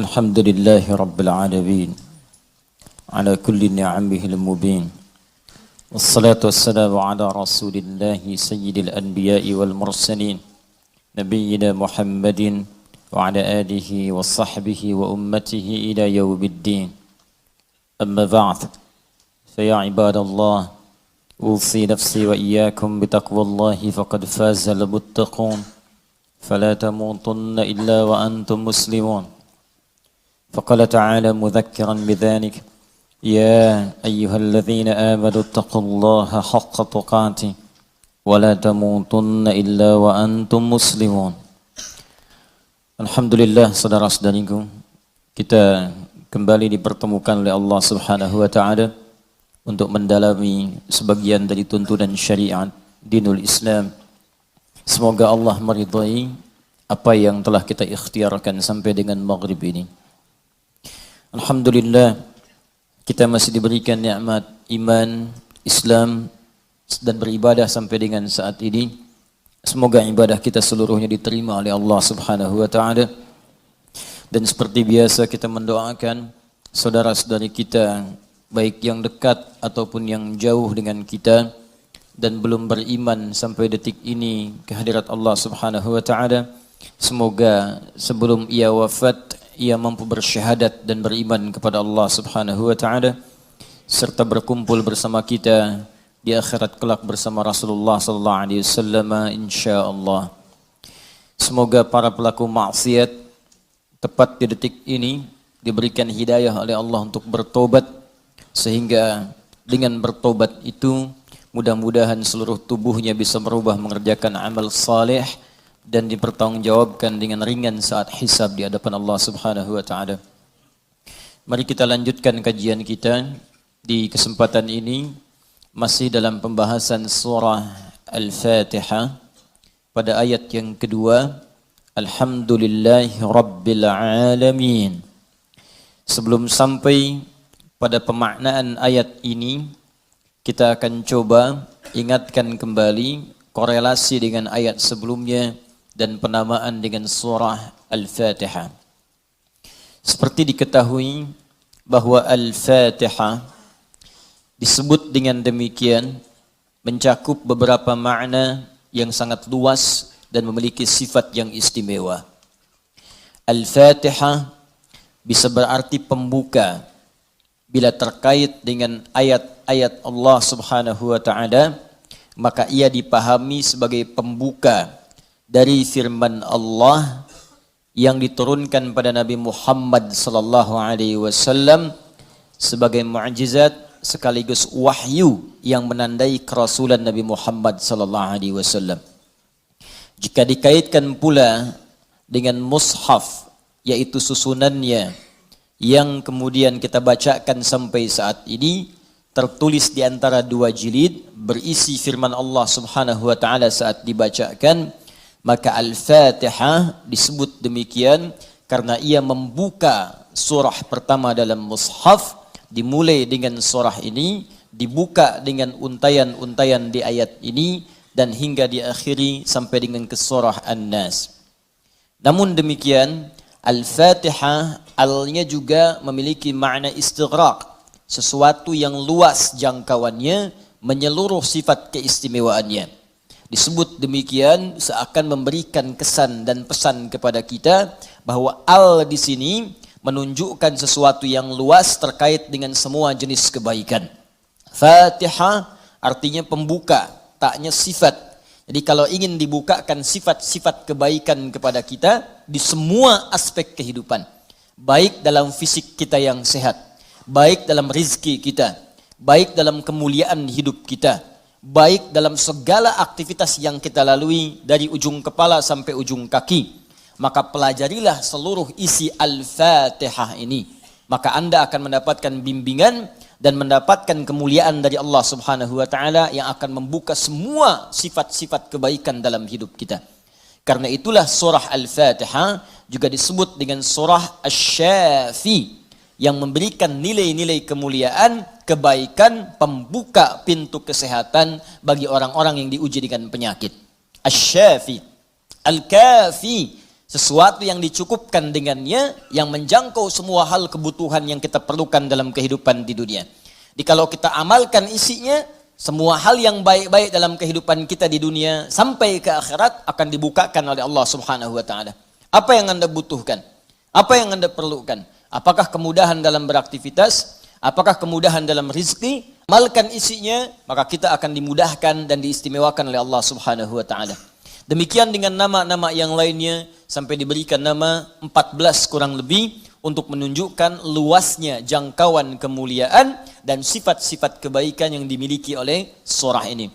الحمد لله رب العالمين على كل نعمه المبين والصلاة والسلام على رسول الله سيد الأنبياء والمرسلين نبينا محمد وعلى آله وصحبه وأمته إلى يوم الدين أما بعد فيا عباد الله أوصي نفسي وإياكم بتقوى الله فقد فاز المتقون فلا تموتن إلا وأنتم مسلمون فقال تعالى مذكرا بذلك يا أيها الذين آمنوا اتقوا الله حق تقاته ولا تموتن إلا وأنتم مسلمون. Alhamdulillah saudara-saudariku, kita kembali dipertemukan oleh Allah Subhanahu wa taala untuk mendalami sebagian dari tuntunan syariat dinul Islam. Semoga Allah meridai apa yang telah kita ikhtiarkan sampai dengan maghrib ini. Alhamdulillah, kita masih diberikan nikmat iman, Islam, dan beribadah sampai dengan saat ini. Semoga ibadah kita seluruhnya diterima oleh Allah Subhanahu wa taala. Dan seperti biasa kita mendoakan saudara-saudari kita, baik yang dekat ataupun yang jauh dengan kita dan belum beriman sampai detik ini kehadirat Allah Subhanahu wa taala. Semoga sebelum ia wafat ia mampu bersyahadat dan beriman kepada Allah Subhanahu wa taala serta berkumpul bersama kita di akhirat kelak bersama Rasulullah sallallahu alaihi wasallam insyaallah. Semoga para pelaku maksiat tepat di detik ini diberikan hidayah oleh Allah untuk bertobat, sehingga dengan bertobat itu mudah-mudahan seluruh tubuhnya bisa berubah mengerjakan amal saleh dan dipertanggungjawabkan dengan ringan saat hisab di hadapan Allah Subhanahu wa taala. Mari kita lanjutkan kajian kita di kesempatan ini masih dalam pembahasan surah Al-Fatihah pada ayat yang kedua, Alhamdulillahi Rabbil Alamin. Sebelum sampai pada pemaknaan ayat ini, kita akan coba ingatkan kembali korelasi dengan ayat sebelumnya dan penamaan dengan surah Al-Fatihah. Seperti diketahui bahwa Al-Fatihah disebut dengan demikian mencakup beberapa makna yang sangat luas dan memiliki sifat yang istimewa. Al-Fatihah bisa berarti pembuka bila terkait dengan ayat-ayat Allah Subhanahu wa taala, maka ia dipahami sebagai pembuka dari firman Allah yang diturunkan pada Nabi Muhammad sallallahu alaihi wasallam sebagai mukjizat sekaligus wahyu yang menandai kerasulan Nabi Muhammad sallallahu alaihi wasallam. Jika dikaitkan pula dengan mushaf, yaitu susunannya yang kemudian kita bacakan sampai saat ini, tertulis di antara dua jilid berisi firman Allah Subhanahu wa taala saat dibacakan, maka Al-Fatihah disebut demikian karena ia membuka surah pertama dalam mushaf, dimulai dengan surah ini, dibuka dengan untayan-untayan di ayat ini, dan hingga diakhiri sampai dengan ke surah An-Nas. Namun demikian, Al-Fatihah alnya juga memiliki makna istighraq, sesuatu yang luas jangkauannya, menyeluruh sifat keistimewaannya. Disebut demikian seakan memberikan kesan dan pesan kepada kita bahwa al di sini menunjukkan sesuatu yang luas terkait dengan semua jenis kebaikan. Fatihah artinya pembuka, taknya sifat. Jadi kalau ingin dibukakan sifat-sifat kebaikan kepada kita di semua aspek kehidupan, baik dalam fisik kita yang sehat, baik dalam rizki kita, baik dalam kemuliaan hidup kita, baik dalam segala aktivitas yang kita lalui dari ujung kepala sampai ujung kaki, maka pelajarilah seluruh isi Al-Fatihah ini. Maka Anda akan mendapatkan bimbingan dan mendapatkan kemuliaan dari Allah Subhanahu wa taala yang akan membuka semua sifat-sifat kebaikan dalam hidup kita. Karena itulah surah Al-Fatihah juga disebut dengan surah Asy-Syafi, yang memberikan nilai-nilai kemuliaan, kebaikan, pembuka pintu kesehatan bagi orang-orang yang diuji dengan penyakit. Asy-Syafi. Al-Kafi, Sesuatu yang dicukupkan dengannya, yang menjangkau semua hal kebutuhan yang kita perlukan dalam kehidupan di dunia. Jadi kalau kita amalkan isinya, semua hal yang baik-baik dalam kehidupan kita di dunia sampai ke akhirat akan dibukakan oleh Allah Subhanahu wa taala. Apa yang Anda butuhkan? Apa yang Anda perlukan? Apakah kemudahan dalam beraktivitas? Apakah kemudahan dalam rizki? Amalkan isinya, maka kita akan dimudahkan dan diistimewakan oleh Allah Subhanahu wa taala. Demikian dengan nama-nama yang lainnya sampai diberikan nama 14 kurang lebih untuk menunjukkan luasnya jangkauan kemuliaan dan sifat-sifat kebaikan yang dimiliki oleh surah ini.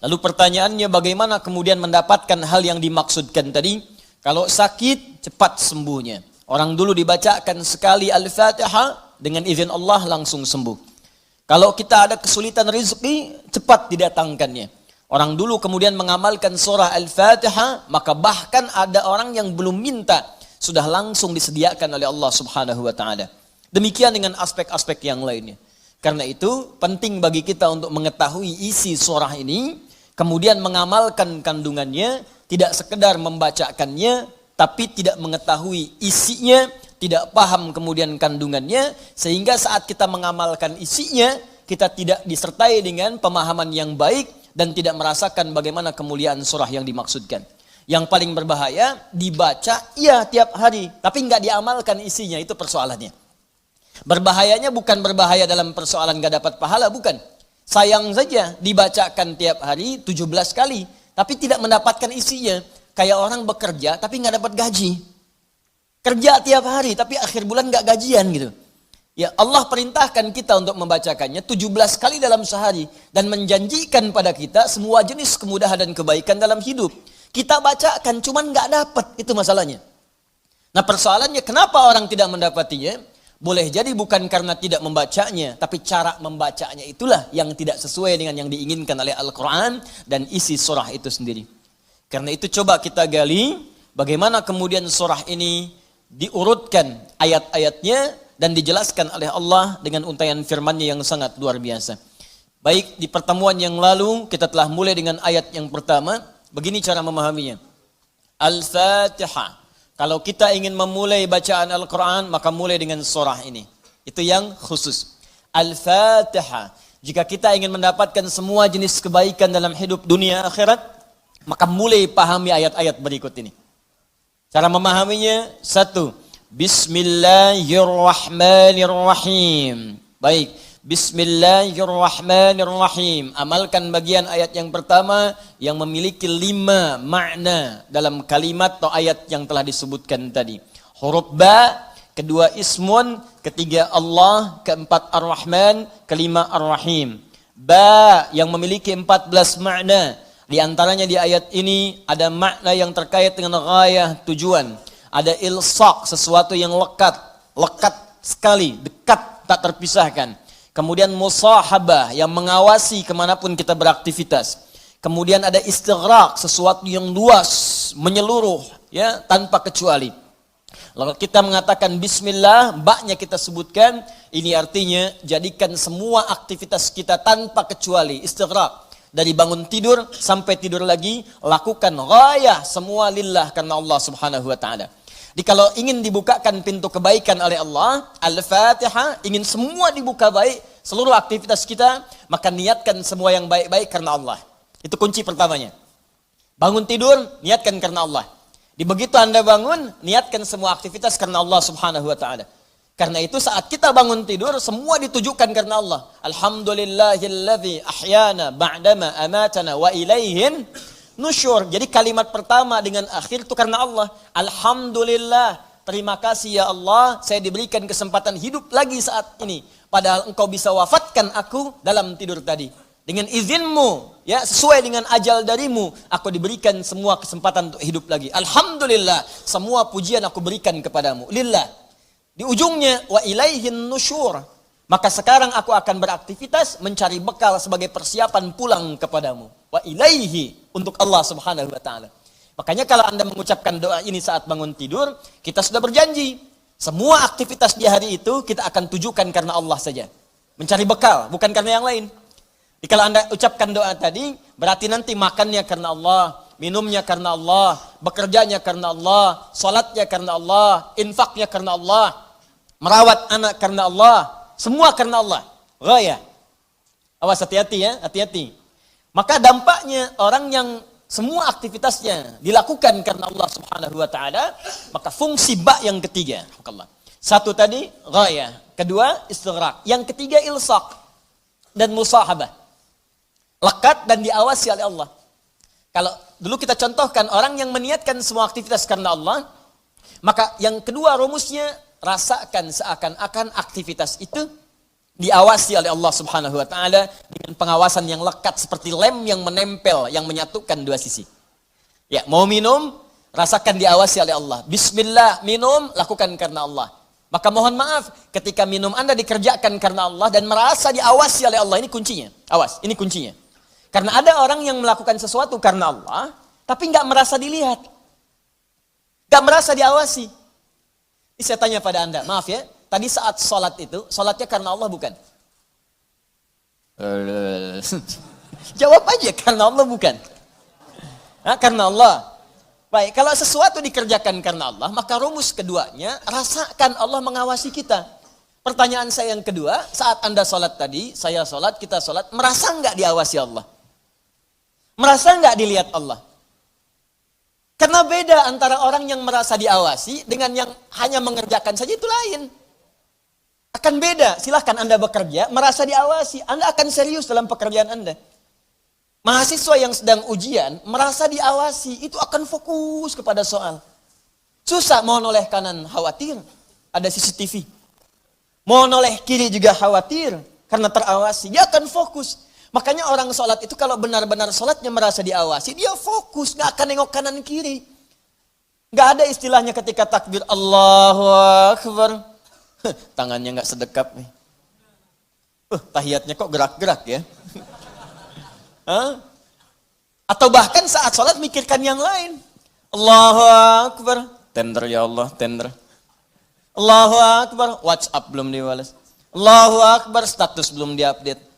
Lalu pertanyaannya, bagaimana kemudian mendapatkan hal yang dimaksudkan tadi? Kalau sakit, cepat sembuhnya. Orang dulu dibacakan sekali Al-Fatihah, dengan izin Allah langsung sembuh. Kalau kita ada kesulitan rezeki, cepat didatangkannya. Orang dulu kemudian mengamalkan surah Al-Fatihah, maka bahkan ada orang yang belum minta, sudah langsung disediakan oleh Allah Subhanahu wa taala. Demikian dengan aspek-aspek yang lainnya. Karena itu penting bagi kita untuk mengetahui isi surah ini, kemudian mengamalkan kandungannya, tidak sekedar membacakannya, tapi tidak mengetahui isinya, tidak paham kemudian kandungannya, sehingga saat kita mengamalkan isinya, kita tidak disertai dengan pemahaman yang baik, dan tidak merasakan bagaimana kemuliaan surah yang dimaksudkan. Yang paling berbahaya, dibaca iya tiap hari, tapi nggak diamalkan isinya, itu persoalannya. Berbahayanya bukan berbahaya dalam persoalan nggak dapat pahala, bukan. Sayang saja dibacakan tiap hari 17 kali, tapi tidak mendapatkan isinya. Kayak orang bekerja tapi nggak dapat gaji. Kerja tiap hari tapi akhir bulan nggak gajian gitu. Ya, Allah perintahkan kita untuk membacakannya 17 kali dalam sehari dan menjanjikan pada kita semua jenis kemudahan dan kebaikan dalam hidup. Kita bacakan cuman nggak dapat, itu masalahnya. Nah, persoalannya kenapa orang tidak mendapatinya? Boleh jadi bukan karena tidak membacanya, tapi cara membacanya itulah yang tidak sesuai dengan yang diinginkan oleh Al-Quran dan isi surah itu sendiri. Karena itu coba kita gali bagaimana kemudian surah ini diurutkan ayat-ayatnya dan dijelaskan oleh Allah dengan untaian firman-Nya yang sangat luar biasa. Baik, di pertemuan yang lalu kita telah mulai dengan ayat yang pertama. Begini cara memahaminya. Al-Fatihah. Kalau kita ingin memulai bacaan Al-Quran, maka mulai dengan surah ini. Itu yang khusus. Al-Fatihah. Jika kita ingin mendapatkan semua jenis kebaikan dalam hidup dunia akhirat, maka mulai pahami ayat-ayat berikut ini. Cara memahaminya, satu. Bismillahirrahmanirrahim. Baik, Bismillahirrahmanirrahim. Amalkan bagian ayat yang pertama yang memiliki 5 makna dalam kalimat atau ayat yang telah disebutkan tadi. Huruf ba, kedua ismun, ketiga Allah, keempat ar-Rahman, kelima ar-Rahim. Ba yang memiliki 14 makna. Di antaranya di ayat ini ada makna yang terkait dengan ghayah, tujuan. Ada ilsaq, sesuatu yang lekat sekali, dekat, tak terpisahkan. Kemudian musahabah, yang mengawasi kemanapun kita beraktivitas. Kemudian ada istighraq, sesuatu yang luas, menyeluruh, ya, tanpa kecuali. Lalu kita mengatakan bismillah, baknya kita sebutkan, ini artinya jadikan semua aktivitas kita tanpa kecuali, istighraq. Dari bangun tidur sampai tidur lagi, lakukan ghayah semua lillah karena Allah Subhanahu wa taala. Jadi kalau ingin dibukakan pintu kebaikan oleh Allah, Al-Fatihah, ingin semua dibuka baik, seluruh aktivitas kita, maka niatkan semua yang baik-baik karena Allah. Itu kunci pertamanya. Bangun tidur, niatkan karena Allah. Di begitu Anda bangun, niatkan semua aktivitas karena Allah Subhanahu wa taala. Karena itu saat kita bangun tidur, semua ditujukan karena Allah. Alhamdulillahilladzi ahyana ba'dama amatana wa ilaihin nusyur. Jadi kalimat pertama dengan akhir itu karena Allah. Alhamdulillah, terima kasih ya Allah, saya diberikan kesempatan hidup lagi saat ini. Padahal engkau bisa wafatkan aku dalam tidur tadi. Dengan izinmu, ya, sesuai dengan ajal darimu, aku diberikan semua kesempatan untuk hidup lagi. Alhamdulillah, semua pujian aku berikan kepadamu. Lillah. Di ujungnya, wa ilaihin nusyur. Maka sekarang aku akan beraktivitas mencari bekal sebagai persiapan pulang kepadamu. Wa ilaihi, untuk Allah Subhanahu wa taala. Makanya kalau Anda mengucapkan doa ini saat bangun tidur, kita sudah berjanji. Semua aktivitas di hari itu kita akan tujukan karena Allah saja. Mencari bekal, bukan karena yang lain. Jadi kalau Anda ucapkan doa tadi, berarti nanti makannya karena Allah, minumnya karena Allah, bekerjanya karena Allah, salatnya karena Allah, infaknya karena Allah, merawat anak karena Allah, semua karena Allah. Ghayah. Awas, hati-hati ya, hati-hati. Maka dampaknya orang yang semua aktivitasnya dilakukan karena Allah Subhanahu wa taala, maka fungsi ba yang ketiga. Satu tadi ghayah, kedua istighraq, yang ketiga ilsaq dan musahabah. Lekat dan diawasi oleh Allah. Kalau dulu kita contohkan orang yang meniatkan semua aktivitas karena Allah, maka yang kedua rumusnya rasakan seakan-akan aktivitas itu diawasi oleh Allah Subhanahu wa taala dengan pengawasan yang lekat seperti lem yang menempel, yang menyatukan dua sisi. Ya, mau minum, rasakan diawasi oleh Allah. Bismillah, minum, lakukan karena Allah. Maka mohon maaf ketika minum Anda dikerjakan karena Allah dan merasa diawasi oleh Allah, ini kuncinya. Awas, ini kuncinya. Karena ada orang yang melakukan sesuatu karena Allah, tapi nggak merasa dilihat. Nggak merasa diawasi. Ini saya tanya pada Anda, maaf ya, tadi saat sholat itu, sholatnya karena Allah bukan? Jawab aja, karena Allah bukan? Karena Allah. Baik, kalau sesuatu dikerjakan karena Allah, maka rumus keduanya, rasakan Allah mengawasi kita. Pertanyaan saya yang kedua, saat Anda sholat tadi, saya sholat, kita sholat, merasa nggak diawasi Allah? Merasa nggak dilihat Allah? Karena beda antara orang yang merasa diawasi dengan yang hanya mengerjakan saja, itu lain. Akan beda, silahkan Anda bekerja, merasa diawasi, Anda akan serius dalam pekerjaan Anda. Mahasiswa yang sedang ujian, merasa diawasi, itu akan fokus kepada soal. Susah, mau noleh kanan, khawatir, ada CCTV. Mau noleh kiri juga khawatir, karena terawasi, dia akan fokus. Makanya orang sholat itu kalau benar-benar sholatnya merasa diawasi, dia fokus, gak akan nengok kanan kiri. Gak ada istilahnya ketika takbir, Allahu Akbar. Tangannya gak sedekap nih. Tahiyatnya kok gerak-gerak ya. Atau bahkan saat sholat mikirkan yang lain. Allahu Akbar. Tender ya Allah, tender. Allahu Akbar. WhatsApp belum diwales. Allahu Akbar. Status belum diupdate.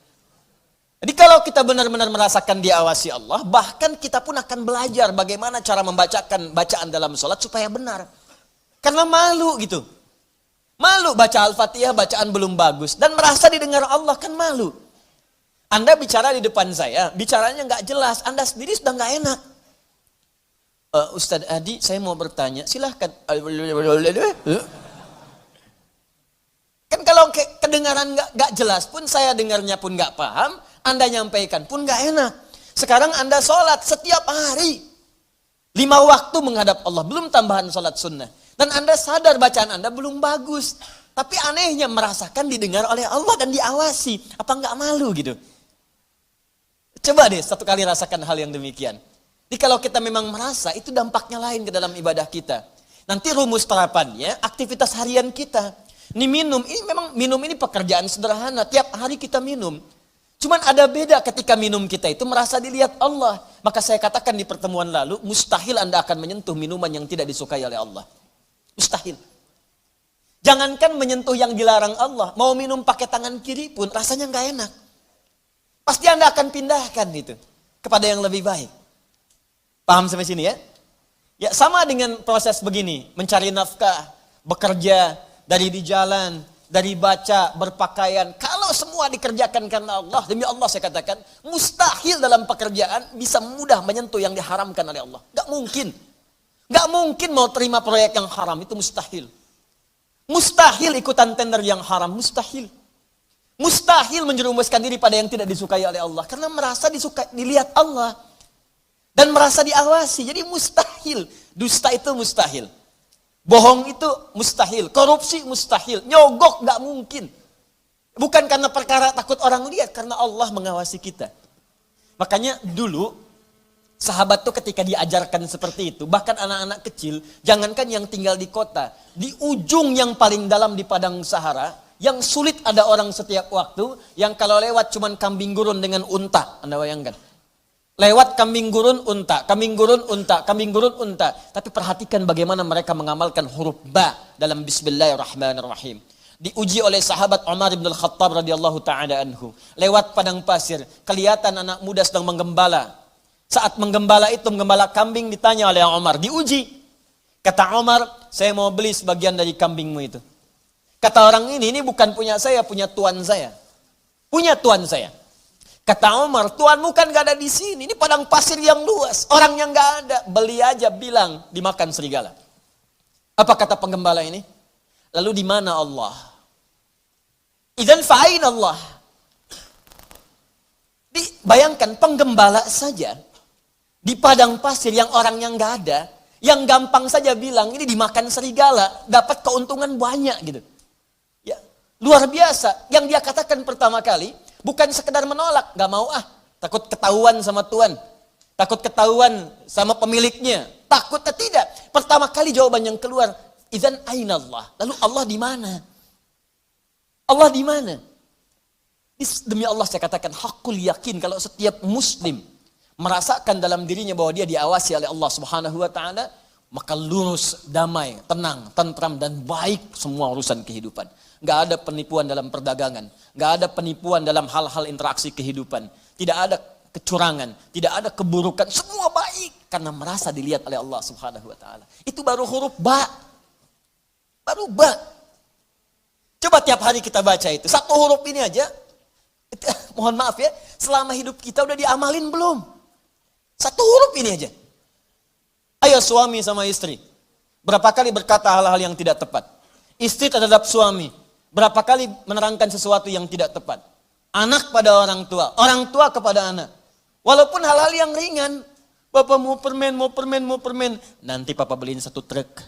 Jadi kalau kita benar-benar merasakan diawasi Allah, bahkan kita pun akan belajar bagaimana cara membacakan bacaan dalam sholat supaya benar. Karena malu gitu. Malu baca Al-Fatihah, bacaan belum bagus. Dan merasa didengar Allah, kan malu. Anda bicara di depan saya, bicaranya nggak jelas, Anda sendiri sudah nggak enak. Ustadz Adi, saya mau bertanya, silahkan. Kan kalau kedengaran nggak jelas pun, saya dengarnya pun nggak paham, Anda nyampaikan pun nggak enak. Sekarang Anda sholat setiap hari, 5 waktu menghadap Allah, belum tambahan sholat sunnah. Dan Anda sadar bacaan Anda belum bagus. Tapi anehnya merasakan didengar oleh Allah dan diawasi. Apa nggak malu gitu? Coba deh satu kali rasakan hal yang demikian. Jadi kalau kita memang merasa, itu dampaknya lain ke dalam ibadah kita. Nanti rumus terapannya, aktivitas harian kita. Ini minum, ini memang minum ini pekerjaan sederhana. Tiap hari kita minum. Cuman ada beda ketika minum kita itu merasa dilihat Allah. Maka saya katakan di pertemuan lalu, mustahil Anda akan menyentuh minuman yang tidak disukai oleh Allah. Mustahil. Jangankan menyentuh yang dilarang Allah, mau minum pakai tangan kiri pun rasanya nggak enak. Pasti Anda akan pindahkan itu kepada yang lebih baik. Paham sampai sini ya? Ya sama dengan proses begini, mencari nafkah, bekerja, dari di jalan, dari baca, berpakaian. Kalau semua dikerjakan karena Allah, demi Allah saya katakan, mustahil dalam pekerjaan bisa mudah menyentuh yang diharamkan oleh Allah. Gak mungkin. Gak mungkin mau terima proyek yang haram, itu mustahil. Mustahil ikutan tender yang haram, mustahil. Mustahil menjerumuskan diri pada yang tidak disukai oleh Allah. Karena merasa dilihat Allah. Dan merasa diawasi. Jadi mustahil. Dusta itu mustahil. Bohong itu mustahil. Korupsi mustahil. Nyogok gak mungkin. Bukan karena perkara takut orang lihat. Karena Allah mengawasi kita. Makanya dulu sahabat tuh ketika diajarkan seperti itu. Bahkan anak-anak kecil. Jangankan yang tinggal di kota. Di ujung yang paling dalam di padang Sahara. Yang sulit ada orang setiap waktu, yang kalau lewat cuman kambing gurun dengan unta. Anda bayangkan. Lewat kambing gurun, unta, kambing gurun, unta, kambing gurun, unta. Tapi perhatikan bagaimana mereka mengamalkan huruf ba dalam Bismillahirrahmanirrahim. Diuji oleh sahabat Umar bin Al-Khattab radhiyallahu ta'ala anhu. Lewat padang pasir, kelihatan anak muda sedang menggembala. Saat menggembala itu, menggembala kambing, ditanya oleh Umar, diuji. Kata Umar, saya mau beli sebagian dari kambingmu itu. Kata orang ini bukan punya saya, punya tuan saya. Punya tuan saya. Kata Umar, tuanmu kan gak ada di sini. Ini padang pasir yang luas. Orangnya gak ada. Beli aja, bilang dimakan serigala. Apa kata penggembala ini? Lalu di mana Allah? Idzan fa'ain Allah. Bayangkan penggembala saja di padang pasir yang orang yang gak ada, yang gampang saja bilang ini dimakan serigala, dapat keuntungan banyak gitu. Ya, luar biasa. Yang dia katakan pertama kali bukan sekedar menolak, gak mau takut ketahuan sama Tuhan, takut ketahuan sama pemiliknya, takutnya tidak. Pertama kali jawaban yang keluar, idzan aina Allah. Lalu Allah di mana? Allah di mana? Demi Allah saya katakan hakul yakin kalau setiap muslim merasakan dalam dirinya bahwa dia diawasi oleh Allah Subhanahu wa taala, maka lurus, damai, tenang, tentram dan baik semua urusan kehidupan. Gak ada penipuan dalam perdagangan, gak ada penipuan dalam hal-hal interaksi kehidupan, tidak ada kecurangan, tidak ada keburukan, semua baik karena merasa dilihat oleh Allah Subhanahu wa taala. Itu baru huruf ba. Baru ba. Coba tiap hari kita baca itu. Satu huruf ini aja. Mohon maaf ya, selama hidup kita udah diamalin belum? Satu huruf ini aja. Ayo suami sama istri. Berapa kali berkata hal-hal yang tidak tepat? Istri terhadap suami. Berapa kali menerangkan sesuatu yang tidak tepat? Anak pada orang tua kepada anak. Walaupun hal-hal yang ringan. Bapak mau permen. Nanti papa beliin satu truk.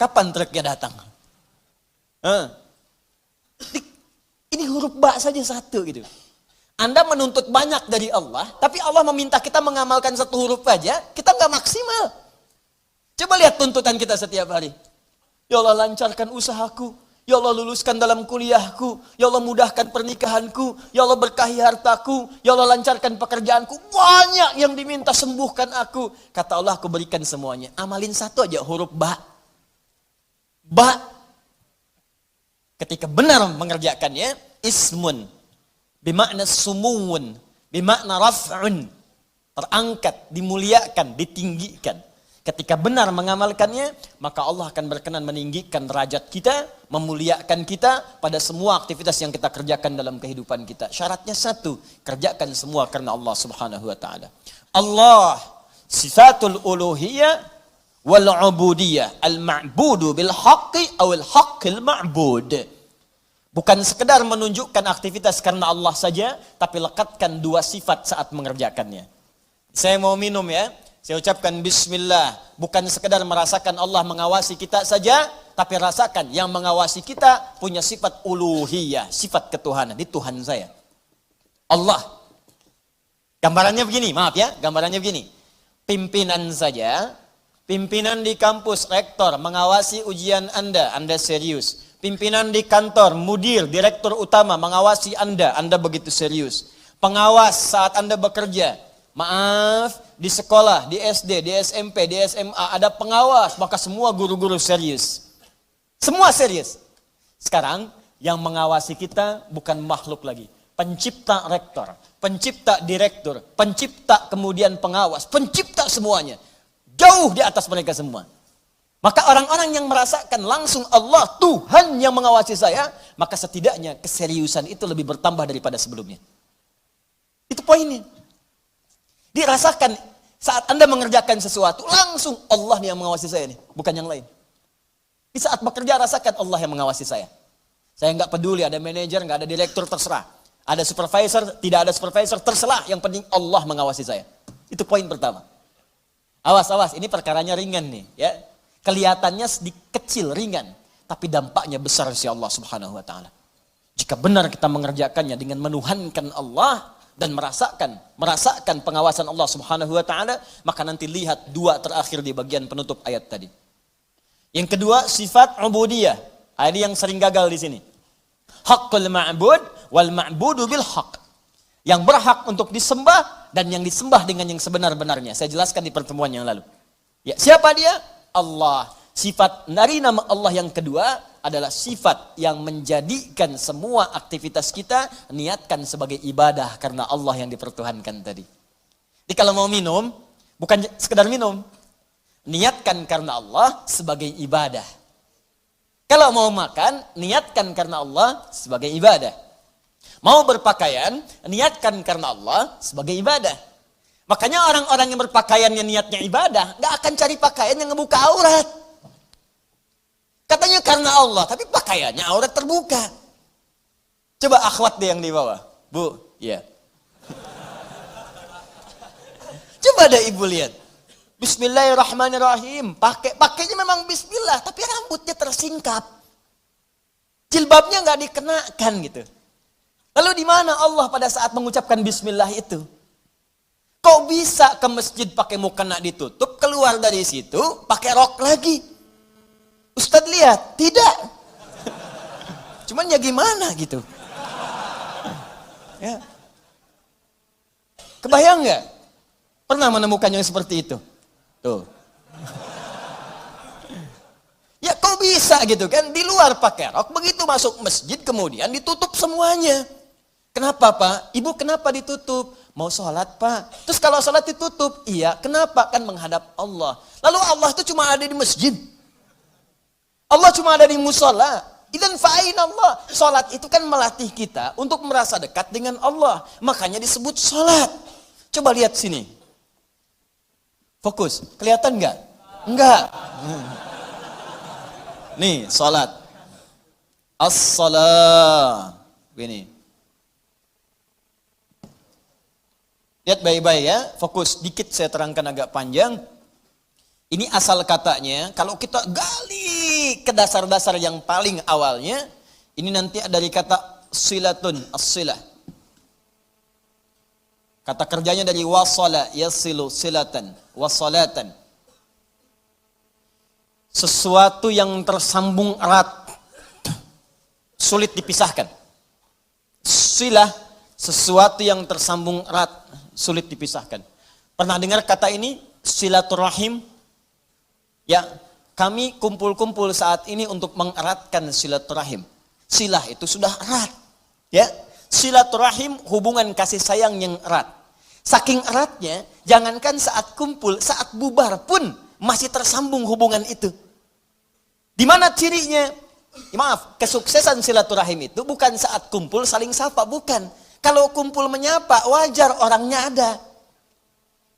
Kapan truknya datang? Ini huruf ba saja satu gitu. Anda menuntut banyak dari Allah, tapi Allah meminta kita mengamalkan satu huruf aja, kita nggak maksimal. Coba lihat tuntutan kita setiap hari. Ya Allah lancarkan usahaku, ya Allah luluskan dalam kuliahku, ya Allah mudahkan pernikahanku, ya Allah berkahi hartaku, ya Allah lancarkan pekerjaanku. Banyak yang diminta, sembuhkan aku. Kata Allah, aku berikan semuanya. Amalin satu aja huruf ba. Ba. Ketika benar mengerjakannya, ismun, bimakna sumuun, bimakna raf'un, terangkat, dimuliakan, ditinggikan. Ketika benar mengamalkannya, maka Allah akan berkenan meninggikan derajat kita, memuliakan kita pada semua aktivitas yang kita kerjakan dalam kehidupan kita. Syaratnya satu, kerjakan semua karena Allah Subhanahu wa taala. Allah sifatul uluhiyah wal ubudiyah, al-ma'budu bil haqqi awil haqqil ma'bud. Bukan sekedar menunjukkan aktivitas karena Allah saja, tapi lekatkan dua sifat saat mengerjakannya. Saya mau minum ya, saya ucapkan bismillah. Bukan sekedar merasakan Allah mengawasi kita saja, tapi rasakan yang mengawasi kita punya sifat uluhiyah, sifat ketuhanan. Ini Tuhan saya. Allah. Gambarannya begini, maaf ya, gambarannya begini. Pimpinan saja, pimpinan di kampus, rektor mengawasi ujian Anda serius. Pimpinan di kantor, mudir, direktur utama mengawasi Anda begitu serius. Pengawas saat Anda bekerja, maaf, di sekolah, di SD, di SMP, di SMA ada pengawas, maka semua guru-guru serius. Semua serius. Sekarang yang mengawasi kita bukan makhluk lagi. Pencipta rektor, pencipta direktur, pencipta kemudian pengawas, pencipta semuanya. Jauh di atas mereka semua. Maka orang-orang yang merasakan langsung Allah, Tuhan yang mengawasi saya, maka setidaknya keseriusan itu lebih bertambah daripada sebelumnya. Itu poinnya. Dirasakan saat Anda mengerjakan sesuatu, langsung Allah yang mengawasi saya nih, bukan yang lain. Di saat bekerja rasakan Allah yang mengawasi saya. Saya nggak peduli ada manajer, nggak ada direktur, terserah. Ada supervisor, tidak ada supervisor, terserah. Yang penting Allah mengawasi saya. Itu poin pertama. Awas, ini perkaranya ringan nih, ya. Kelihatannya sedikit kecil, ringan, tapi dampaknya besar si Allah Subhanahu wa taala. Jika benar kita mengerjakannya dengan menuhankan Allah dan merasakan pengawasan Allah Subhanahu wa taala, maka nanti lihat dua terakhir di bagian penutup ayat tadi. Yang kedua, sifat ubudiyah. Ini yang sering gagal di sini. Haqqul ma'bud wal ma'budu bil haqq. Yang berhak untuk disembah dan yang disembah dengan yang sebenar-benarnya. Saya jelaskan di pertemuan yang lalu. Ya, siapa dia? Allah. Sifat dari nama Allah yang kedua adalah sifat yang menjadikan semua aktivitas kita niatkan sebagai ibadah karena Allah yang dipertuhankan tadi. Jadi kalau mau minum, bukan sekedar minum. Niatkan karena Allah sebagai ibadah. Kalau mau makan, niatkan karena Allah sebagai ibadah. Mau berpakaian, niatkan karena Allah sebagai ibadah. Makanya orang-orang yang berpakaian yang niatnya ibadah, gak akan cari pakaian yang ngebuka aurat. Katanya karena Allah, tapi pakaiannya aurat terbuka. Coba akhwat deh yang di bawah. Bu, iya. Coba deh ibu lihat. Bismillahirrahmanirrahim. Pakainya memang bismillah, tapi rambutnya tersingkap. Jilbabnya nggak dikenakan gitu. Lalu di mana Allah pada saat mengucapkan bismillah itu? Kok bisa ke masjid pakai mukena ditutup, keluar dari situ pakai rok lagi? Ustadz lihat, tidak. Cuman ya gimana gitu. Ya. Kebayang nggak? Pernah menemukan yang seperti itu? Tuh. Ya kok bisa gitu kan? Di luar pakai rok, begitu masuk masjid kemudian ditutup semuanya. Kenapa Pak? Ibu kenapa ditutup? Mau sholat Pak. Terus kalau sholat ditutup? Iya. Kenapa? Kan menghadap Allah. Lalu Allah itu cuma ada di masjid. Allah cuma ada di musola. Idzan fa'ain Allah. Sholat itu kan melatih kita untuk merasa dekat dengan Allah. Makanya disebut sholat. Coba lihat sini. Fokus. Kelihatan nggak? Enggak. Nih, sholat. As-salah. Begini. Lihat baik-baik ya. Fokus. Dikit saya terangkan agak panjang. Ini asal katanya. Kalau kita gali ke dasar-dasar yang paling awalnya. Ini nanti dari kata silatun. As-silah. Kata kerjanya dari wasala. Yasilu silatan. Wasalatan. Sesuatu yang tersambung erat, sulit dipisahkan. Silah, sesuatu yang tersambung erat, sulit dipisahkan. Pernah dengar kata ini? Silaturahim? Ya, kami kumpul-kumpul saat ini untuk mengeratkan silaturahim. Silah itu sudah erat. Ya, silaturahim hubungan kasih sayang yang erat. Saking eratnya, jangankan saat kumpul, saat bubar pun masih tersambung hubungan itu. Di mana cirinya? Maaf, kesuksesan silaturahim itu bukan saat kumpul saling sapa, bukan. Kalau kumpul menyapa, wajar orangnya ada.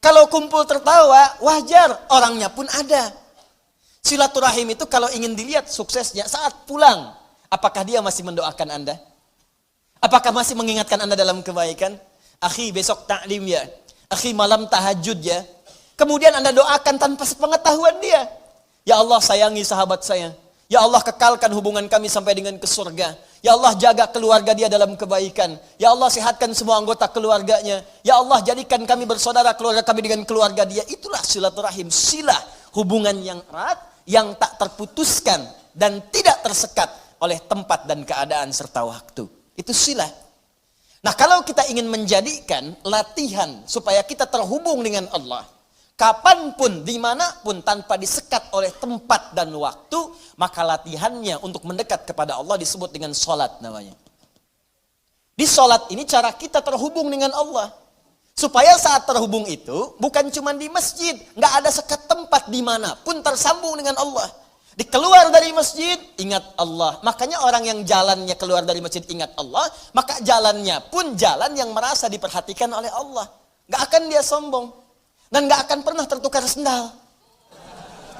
Kalau kumpul tertawa, wajar orangnya pun ada. Silaturahim itu kalau ingin dilihat suksesnya saat pulang, apakah dia masih mendoakan Anda? Apakah masih mengingatkan Anda dalam kebaikan? Akhi besok taklim ya. Akhi malam tahajud ya. Kemudian Anda doakan tanpa sepengetahuan dia. Ya Allah sayangi sahabat saya. Ya Allah kekalkan hubungan kami sampai dengan ke surga. Ya Allah jaga keluarga dia dalam kebaikan. Ya Allah sehatkan semua anggota keluarganya. Ya Allah jadikan kami bersaudara keluarga kami dengan keluarga dia. Itulah silaturahim. Silah hubungan yang erat, yang tak terputuskan dan tidak tersekat oleh tempat dan keadaan serta waktu. Itu silah. Nah kalau kita ingin menjadikan latihan supaya kita terhubung dengan Allah, kapanpun, dimanapun tanpa disekat oleh tempat dan waktu, maka latihannya untuk mendekat kepada Allah disebut dengan sholat namanya. Di sholat ini cara kita terhubung dengan Allah. Supaya saat terhubung itu bukan cuma di masjid, nggak ada sekat tempat dimanapun tersambung dengan Allah. Dikeluar dari masjid, ingat Allah. Makanya orang yang jalannya keluar dari masjid ingat Allah, maka jalannya pun jalan yang merasa diperhatikan oleh Allah. Nggak akan dia sombong. Dan gak akan pernah tertukar sendal.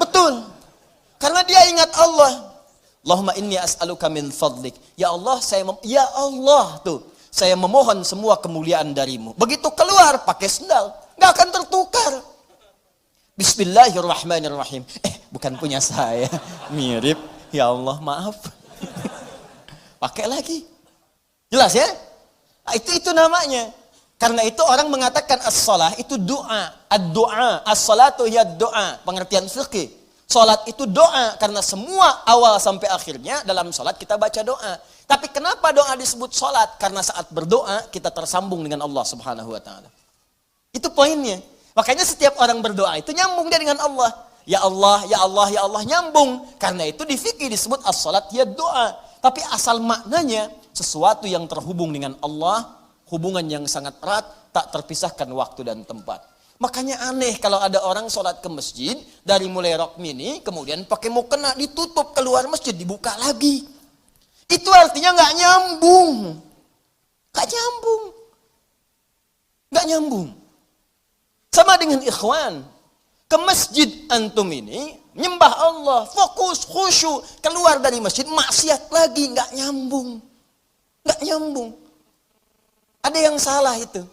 Betul. Karena dia ingat Allah. Allahumma inni as'aluka min fadlik. Ya Allah, ya Allah tuh. Saya memohon semua kemuliaan darimu. Begitu keluar pakai sendal. Gak akan tertukar. Bismillahirrahmanirrahim. Bukan punya saya. Mirip. Ya Allah, maaf. Pakai lagi. Jelas ya? Nah, itu namanya. Karena itu orang mengatakan as-salah itu doa. Ad-doa. As-salatu hiya doa. Pengertian fikih. Salat itu doa. Karena semua awal sampai akhirnya dalam salat kita baca doa. Tapi kenapa doa disebut salat? Karena saat berdoa kita tersambung dengan Allah subhanahu wa ta'ala. Itu poinnya. Makanya setiap orang berdoa itu nyambung dia dengan Allah. Ya Allah, ya Allah, ya Allah. Nyambung. Karena itu di fikih disebut as-salat hiya doa. Tapi asal maknanya sesuatu yang terhubung dengan Allah. Hubungan yang sangat erat, tak terpisahkan waktu dan tempat. Makanya aneh kalau ada orang sholat ke masjid, dari mulai rok mini, kemudian pakai mukena, ditutup, keluar masjid, dibuka lagi. Itu artinya nggak nyambung. Nggak nyambung. Nggak nyambung. Sama dengan ikhwan. Ke masjid antum ini, nyembah Allah, fokus, khusyuk, keluar dari masjid, maksiat lagi, nggak nyambung. Nggak nyambung. Ada yang salah itu.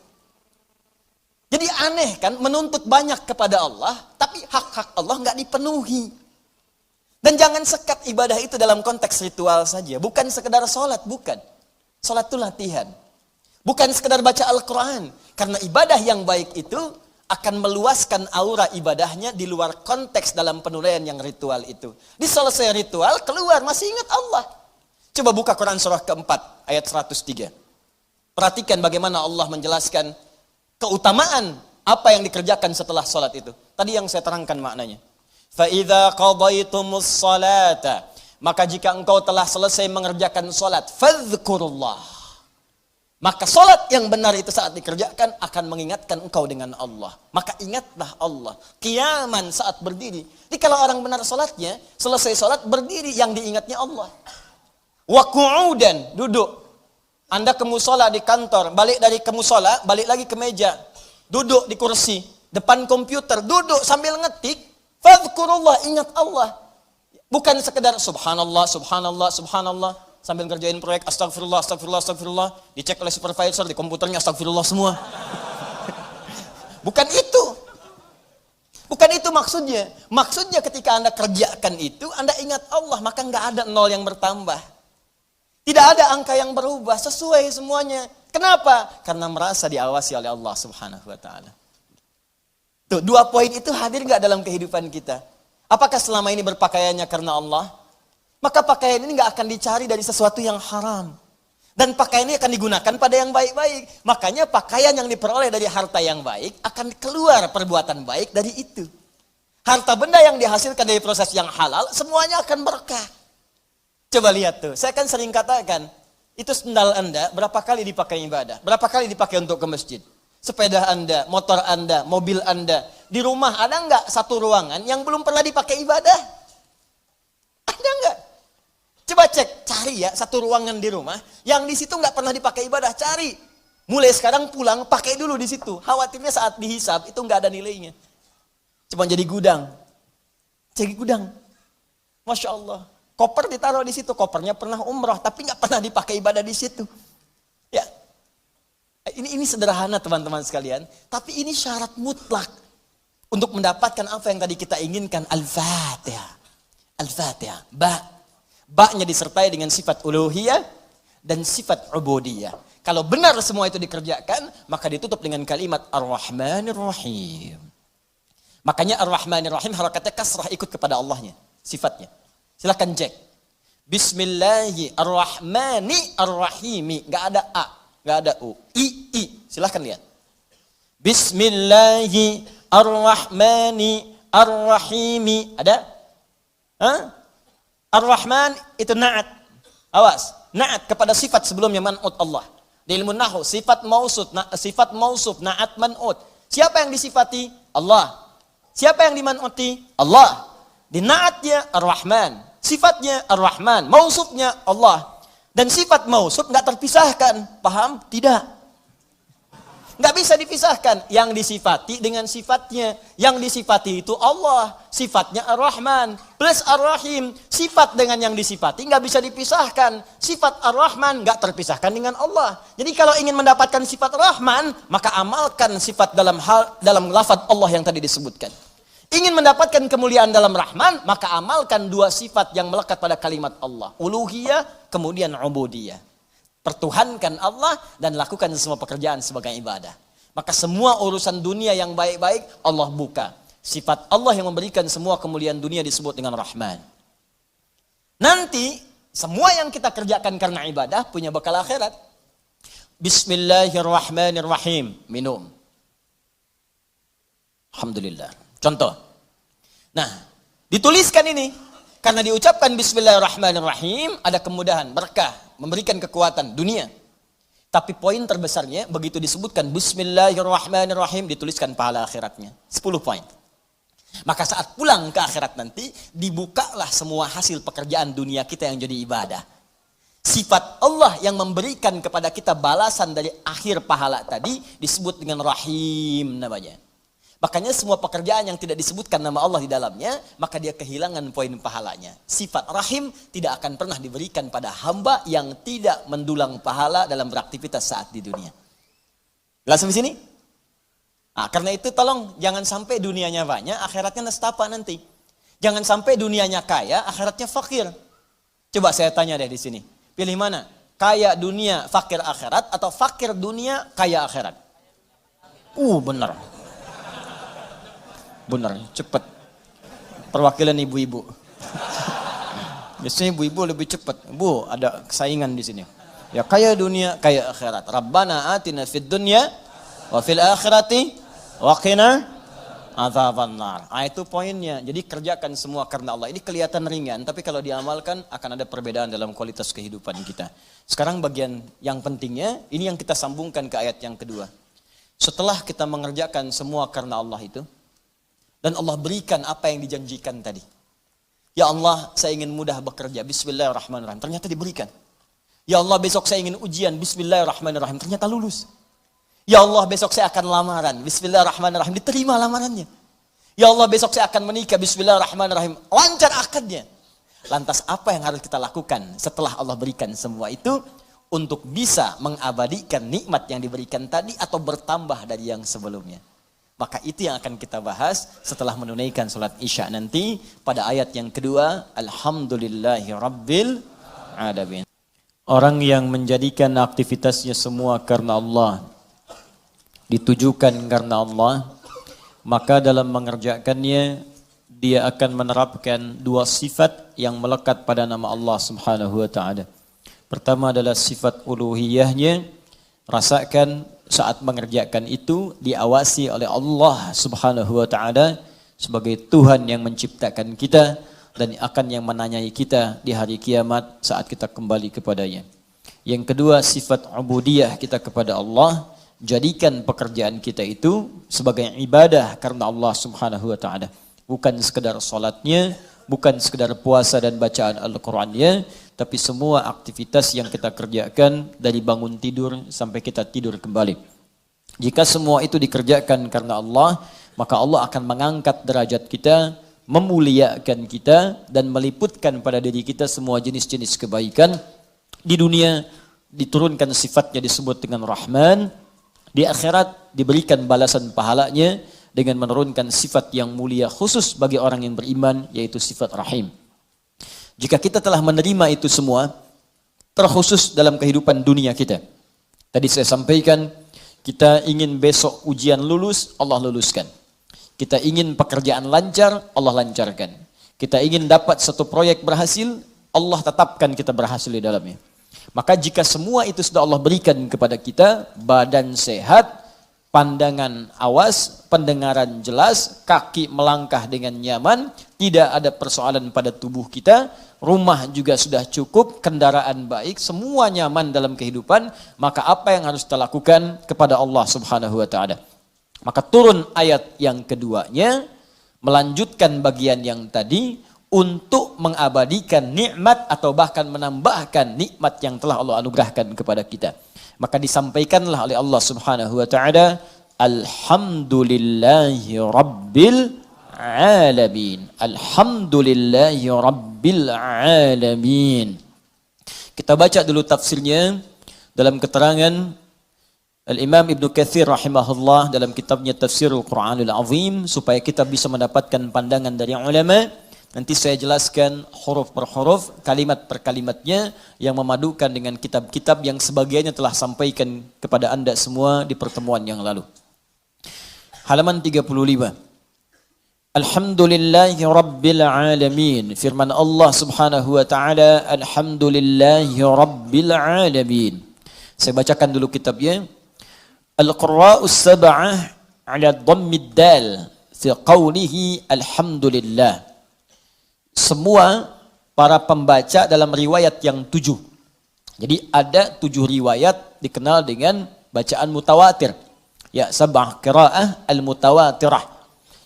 Jadi aneh kan, menuntut banyak kepada Allah, tapi hak-hak Allah nggak dipenuhi. Dan jangan sekat ibadah itu dalam konteks ritual saja. Bukan sekedar sholat, bukan. Sholat itu latihan. Bukan sekedar baca Al-Quran. Karena ibadah yang baik itu akan meluaskan aura ibadahnya di luar konteks dalam penuraian yang ritual itu. Di selesai ritual, keluar, masih ingat Allah. Coba buka Quran surah keempat, ayat 103. Perhatikan bagaimana Allah menjelaskan keutamaan apa yang dikerjakan setelah sholat itu. Tadi yang saya terangkan maknanya. فَإِذَا قَضَيْتُمُ الصَّلَاةَ Maka jika engkau telah selesai mengerjakan sholat, فَذْكُرُ اللَّهِ Maka sholat yang benar itu saat dikerjakan akan mengingatkan engkau dengan Allah. Maka ingatlah Allah. Qiyaman saat berdiri. Jadi kalau orang benar sholatnya, selesai sholat berdiri, yang diingatnya Allah. Wa qu'udan, duduk. Anda ke musola di kantor, balik dari ke musola, balik lagi ke meja. Duduk di kursi, depan komputer, duduk sambil ngetik. Fadhkurullah, ingat Allah. Bukan sekedar subhanallah, subhanallah, subhanallah. Sambil ngerjain proyek, astagfirullah, astagfirullah, astagfirullah. Dicek oleh supervisor, di komputernya astagfirullah semua. Bukan itu. Bukan itu maksudnya. Maksudnya ketika Anda kerjakan itu, Anda ingat Allah, maka nggak ada nol yang bertambah. Tidak ada angka yang berubah, sesuai semuanya. Kenapa? Karena merasa diawasi oleh Allah Subhanahu wa ta'ala. Tuh, dua poin itu hadir nggak dalam kehidupan kita? Apakah selama ini berpakaiannya karena Allah? Maka pakaian ini nggak akan dicari dari sesuatu yang haram. Dan pakaian ini akan digunakan pada yang baik-baik. Makanya pakaian yang diperoleh dari harta yang baik akan keluar perbuatan baik dari itu. Harta benda yang dihasilkan dari proses yang halal semuanya akan berkah. Coba lihat tuh, saya kan sering katakan, itu sendal Anda berapa kali dipakai ibadah? Berapa kali dipakai untuk ke masjid? Sepeda Anda, motor Anda, mobil Anda. Di rumah ada nggak satu ruangan yang belum pernah dipakai ibadah? Ada nggak? Coba cek, cari ya satu ruangan di rumah yang di situ nggak pernah dipakai ibadah, cari. Mulai sekarang pulang pakai dulu di situ. Khawatirnya saat dihisab itu nggak ada nilainya. Cuma jadi gudang. Jadi gudang. Masya Allah. Koper ditaruh di situ, kopernya pernah umroh tapi nggak pernah dipakai ibadah di situ. Ya. Ini sederhana teman-teman sekalian, tapi ini syarat mutlak untuk mendapatkan apa yang tadi kita inginkan. Al-Fatihah. Al-Fatihah. Ba-nya disertai dengan sifat uluhiyah dan sifat ubudiyah. Kalau benar semua itu dikerjakan, maka ditutup dengan kalimat Ar-Rahmanir Rahim. Makanya Ar-Rahmanir Rahim harakatnya kasrah ikut kepada Allahnya, sifatnya. Silakan cek. Bismillahirrahmanirrahim. Gak ada A, gak ada U. I. Silakan lihat. Bismillahirrahmanirrahim. Ada? Hah? Ar-Rahman itu na'at. Awas, na'at kepada sifat sebelumnya man'ut Allah. Di ilmu nahwu sifat mausuf, na'at man'ut. Siapa yang disifati? Allah. Siapa yang diman'uti? Allah. Di na'atnya Ar-Rahman, sifatnya Ar-Rahman, mausufnya Allah. Dan sifat mausuf enggak terpisahkan. Paham? Tidak. Nggak bisa dipisahkan. Yang disifati dengan sifatnya. Yang disifati itu Allah. Sifatnya Ar-Rahman. Plus Ar-Rahim. Sifat dengan yang disifati nggak bisa dipisahkan. Sifat Ar-Rahman nggak terpisahkan dengan Allah. Jadi kalau ingin mendapatkan sifat Rahman, maka amalkan sifat dalam lafaz Allah yang tadi disebutkan. Ingin mendapatkan kemuliaan dalam Rahman, maka amalkan dua sifat yang melekat pada kalimat Allah. Uluhiyah, kemudian ubudiyah. Pertuhankan Allah dan lakukan semua pekerjaan sebagai ibadah. Maka semua urusan dunia yang baik-baik Allah buka. Sifat Allah yang memberikan semua kemuliaan dunia disebut dengan Rahman. Nanti semua yang kita kerjakan karena ibadah punya bekal akhirat. Bismillahirrahmanirrahim. Minum. Alhamdulillah. Contoh. Nah, dituliskan ini. Karena diucapkan Bismillahirrahmanirrahim ada kemudahan, berkah, memberikan kekuatan dunia. Tapi poin terbesarnya, begitu disebutkan Bismillahirrahmanirrahim, dituliskan pahala akhiratnya. 10 poin. Maka saat pulang ke akhirat nanti, dibukalah semua hasil pekerjaan dunia kita yang jadi ibadah. Sifat Allah yang memberikan kepada kita balasan dari akhir pahala tadi, disebut dengan Rahim namanya. Makanya semua pekerjaan yang tidak disebutkan nama Allah di dalamnya, maka dia kehilangan poin pahalanya. Sifat rahim tidak akan pernah diberikan pada hamba yang tidak mendulang pahala dalam beraktivitas saat di dunia. Jelas sampai sini? Nah, karena itu tolong jangan sampai dunianya banyak, akhiratnya nestapa nanti. Jangan sampai dunianya kaya, akhiratnya fakir. Coba saya tanya deh di sini. Pilih mana? Kaya dunia, fakir akhirat, atau fakir dunia, kaya akhirat? Benar. Benar, cepat. Perwakilan ibu-ibu. Biasanya ibu-ibu lebih cepat. Bu, ada saingan di sini. Ya kaya dunia, kaya akhirat. Rabbana atina fid dunya wa fil akhirati wa qina adzabannar. Itu poinnya. Jadi kerjakan semua karena Allah. Ini kelihatan ringan, tapi kalau diamalkan akan ada perbedaan dalam kualitas kehidupan kita. Sekarang bagian yang pentingnya, ini yang kita sambungkan ke ayat yang kedua. Setelah kita mengerjakan semua karena Allah itu, dan Allah berikan apa yang dijanjikan tadi. Ya Allah, saya ingin mudah bekerja. Bismillahirrahmanirrahim. Ternyata diberikan. Ya Allah, besok saya ingin ujian. Bismillahirrahmanirrahim. Ternyata lulus. Ya Allah, besok saya akan lamaran. Bismillahirrahmanirrahim. Diterima lamarannya. Ya Allah, besok saya akan menikah. Bismillahirrahmanirrahim. Lancar akadnya. Lantas apa yang harus kita lakukan setelah Allah berikan semua itu untuk bisa mengabadikan nikmat yang diberikan tadi atau bertambah dari yang sebelumnya? Maka itu yang akan kita bahas setelah menunaikan salat Isya nanti pada ayat yang kedua, Alhamdulillahi Rabbil Alamin. Orang yang menjadikan aktivitasnya semua karena Allah, ditujukan karena Allah, maka dalam mengerjakannya dia akan menerapkan dua sifat yang melekat pada nama Allah Subhanahu wa taala. Pertama adalah sifat uluhiyahnya, rasakan saat mengerjakan itu diawasi oleh Allah Subhanahu wa taala sebagai Tuhan yang menciptakan kita dan akan yang menanyai kita di hari kiamat saat kita kembali kepadanya. Yang kedua, sifat ubudiyah kita kepada Allah, jadikan pekerjaan kita itu sebagai ibadah karena Allah Subhanahu wa taala. Bukan sekedar salatnya, bukan sekedar puasa dan bacaan Al-Qur'annya, tapi semua aktivitas yang kita kerjakan dari bangun tidur sampai kita tidur kembali. Jika semua itu dikerjakan karena Allah, maka Allah akan mengangkat derajat kita, memuliakan kita, dan meliputkan pada diri kita semua jenis-jenis kebaikan. Di dunia diturunkan sifatnya disebut dengan Rahman, di akhirat diberikan balasan pahalanya dengan menurunkan sifat yang mulia khusus bagi orang yang beriman, yaitu sifat Rahim. Jika kita telah menerima itu semua, terkhusus dalam kehidupan dunia kita. Tadi saya sampaikan, kita ingin besok ujian lulus, Allah luluskan. Kita ingin pekerjaan lancar, Allah lancarkan. Kita ingin dapat satu proyek berhasil, Allah tetapkan kita berhasil di dalamnya. Maka jika semua itu sudah Allah berikan kepada kita, badan sehat, pandangan awas, pendengaran jelas, kaki melangkah dengan nyaman, tidak ada persoalan pada tubuh kita, rumah juga sudah cukup, kendaraan baik, semua nyaman dalam kehidupan, maka apa yang harus kita lakukan kepada Allah Subhanahu wa taala? Maka turun ayat yang keduanya, melanjutkan bagian yang tadi untuk mengabadikan nikmat atau bahkan menambahkan nikmat yang telah Allah anugerahkan kepada kita. Maka disampaikanlah oleh Allah Subhanahu wa taala, Alhamdulillahi Rabbil Alamin. Alhamdulillahi Rabbil Alamin. Kita baca dulu tafsirnya dalam keterangan Al-Imam Ibn Katsir rahimahullah dalam kitabnya Tafsirul Quranul Azim, supaya kita bisa mendapatkan pandangan dari ulama. Nanti saya jelaskan huruf per huruf, kalimat per kalimatnya yang memadukan dengan kitab-kitab yang sebagiannya telah sampaikan kepada Anda semua di pertemuan yang lalu. Halaman 35. Alhamdulillahi Rabbil Alamin. Firman Allah Subhanahu wa taala, Alhamdulillahi Rabbil Alamin. Saya bacakan dulu kitabnya. Al-Qurra'us Sab'ah 'ala dhammid dal fi qawlihi Alhamdulillah. Semua para pembaca dalam riwayat yang 7 Jadi ada 7 riwayat dikenal dengan bacaan mutawatir. Ya, sab'ah qiraah al-mutawatirah.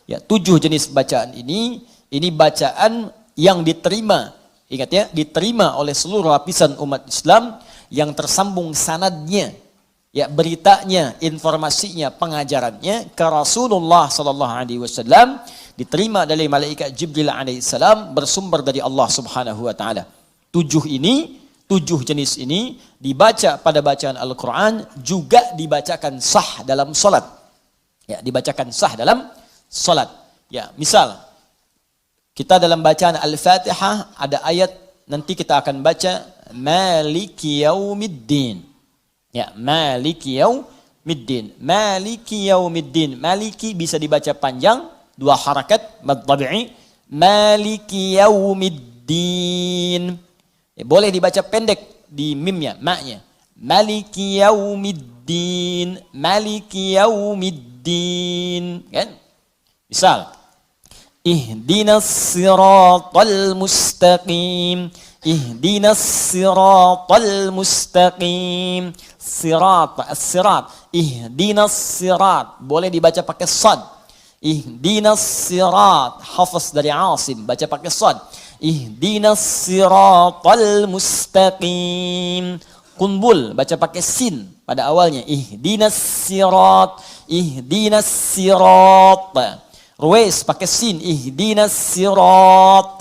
Ya, 7 jenis bacaan ini bacaan yang diterima. Ingat ya, diterima oleh seluruh lapisan umat Islam yang tersambung sanadnya. Ya, beritanya, informasinya, pengajarannya ke Rasulullah sallallahu alaihi wasallam diterima dari malaikat Jibril alaihissalam bersumber dari Allah Subhanahu wa taala. 7 jenis ini dibaca pada bacaan Al-Quran juga dibacakan sah dalam salat. Ya, dibacakan sah dalam salat. Ya, misal kita dalam bacaan Al-Fatihah ada ayat nanti kita akan baca Maliki Yaumiddin. Ya, Maliki Yaumiddin. Maliki Yaumiddin. Maliki bisa dibaca panjang 2 harakat mad tabi'i. Maliki Yaumiddin. Boleh dibaca pendek di mimnya, maknya. Maliki Yaumiddin, Maliki Yaumiddin. Kan? Misal, Ihdinas siratal mustaqim, Ihdinas siratal mustaqim. Sirat, as-sirat, Ihdinas sirat. Boleh dibaca pakai sad. Ihdinas sirat, hafaz dari Asim, baca pakai sad. Ihdinas siratal mustaqim. Kunbul baca pakai sin pada awalnya. Ihdinas sirat, ihdinas sirat. Ruwais pakai sin, ihdinas sirat.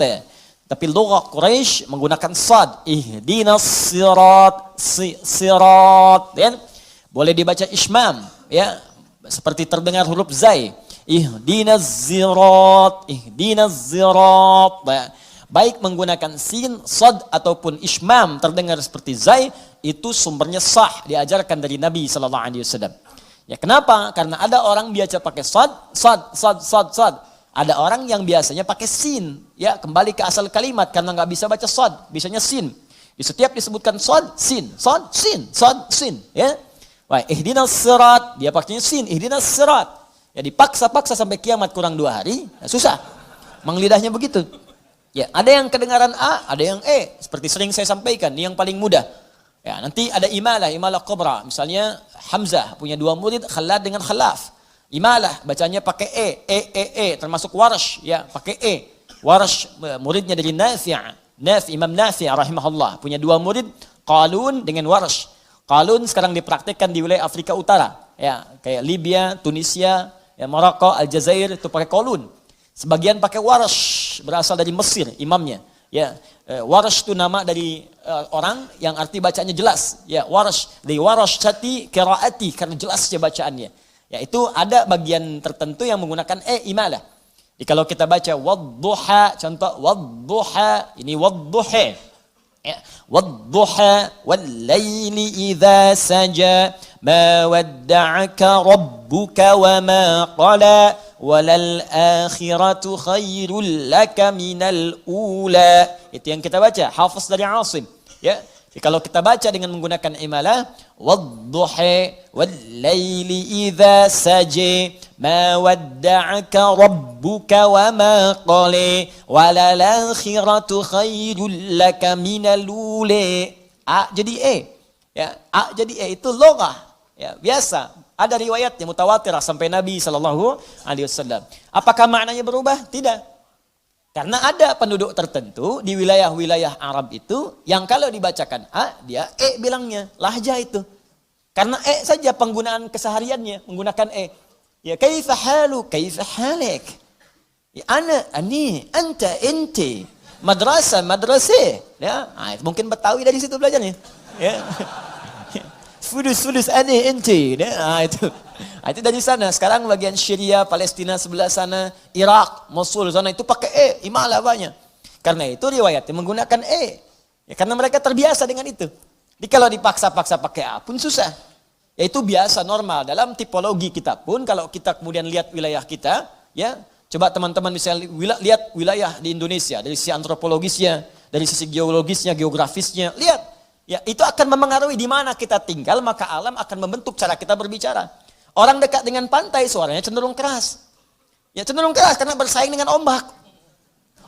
Tapi lugah Quraisy menggunakan sad. Ihdinas sirat, sirat. Ya? Boleh dibaca ismam, ya. Seperti terdengar huruf zai. Ihdinas zirat, ihdinas zirat. Baik menggunakan sin, sad ataupun ismam terdengar seperti zai, itu sumbernya sah diajarkan dari Nabi sallallahu alaihi wasallam. Ya, kenapa? Karena ada orang biasa pakai sad. Ada orang yang biasanya pakai sin. Ya, kembali ke asal kalimat karena nggak bisa baca sad, bisanya sin. Di setiap disebutkan sad, sin, sad, sin, sad, sin, ya. Wah, ihdinas sirat, dia pakainya sin, ihdinas sirat. Ya, dipaksa-paksa sampai kiamat kurang 2 hari, ya, susah. Mang lidahnya begitu. Ya, ada yang kedengaran A, ada yang E. Seperti sering saya sampaikan, ini yang paling mudah. Ya, nanti ada imalah kubra. Misalnya Hamzah punya 2 murid, Khalad dengan Khalaf. Imalah bacanya pakai E, termasuk Warsh, ya, pakai E. Warsh muridnya dari Nafi', Imam Nafi' rahimahullah, punya 2 murid, Qalun dengan Warsh. Qalun sekarang dipraktikkan di wilayah Afrika Utara, ya, kayak Libya, Tunisia, ya, Maroko, Aljazair itu pakai Qalun. Sebagian pakai Warsh, berasal dari Mesir imamnya. Ya, Warsh itu nama dari orang yang arti bacanya jelas. Ya, Warsh, dari Warshati qiraati karena jelasnya bacaannya. Ya, itu ada bagian tertentu yang menggunakan imalah. Jadi kalau kita baca wadduha, contoh wadduha, ini wadduha. Ya, wadduha wal laili idza saja ma wadda'aka rabbuka wa ma qala walal akhiratu khairul laka minal ula. Itu yang kita baca, hafaz dari Asim. Ya. Jadi kalau kita baca dengan menggunakan imalah, wadduha wal laili idza saja ma wadda'aka rabbuka wa ma qala walal akhiratu khairul laka minal ula. A jadi E. Ya, A jadi E itu logah. Ya, biasa. Ada riwayatnya mutawatirah sampai Nabi sallallahu alaihi wasallam. Apakah maknanya berubah? Tidak. Karena ada penduduk tertentu di wilayah-wilayah Arab itu yang kalau dibacakan A, dia E bilangnya, lahjah itu. Karena E saja penggunaan kesehariannya menggunakan E. Ya, kaifa halu, kaifa halik. Ya, ana, ani, anta, inti. Madrasah, madrasah. Ya, mungkin Betawi dari situ belajarnya. Ya. Fudus aneh ente. Itu dari sana. Sekarang bagian Syria, Palestina sebelah sana, Irak, Mosul sana itu pakai E, imalah banyak. Karena itu riwayatnya menggunakan E. Ya, karena mereka terbiasa dengan itu. Jadi kalau dipaksa-paksa pakai A pun susah. Ya, itu biasa normal dalam tipologi kita pun. Kalau kita kemudian lihat wilayah kita, ya, coba teman-teman bisa lihat wilayah di Indonesia dari sisi antropologisnya, dari sisi geologisnya, geografisnya, lihat. Ya, itu akan memengaruhi di mana kita tinggal, maka alam akan membentuk cara kita berbicara. Orang dekat dengan pantai suaranya cenderung keras. Ya, cenderung keras karena bersaing dengan ombak.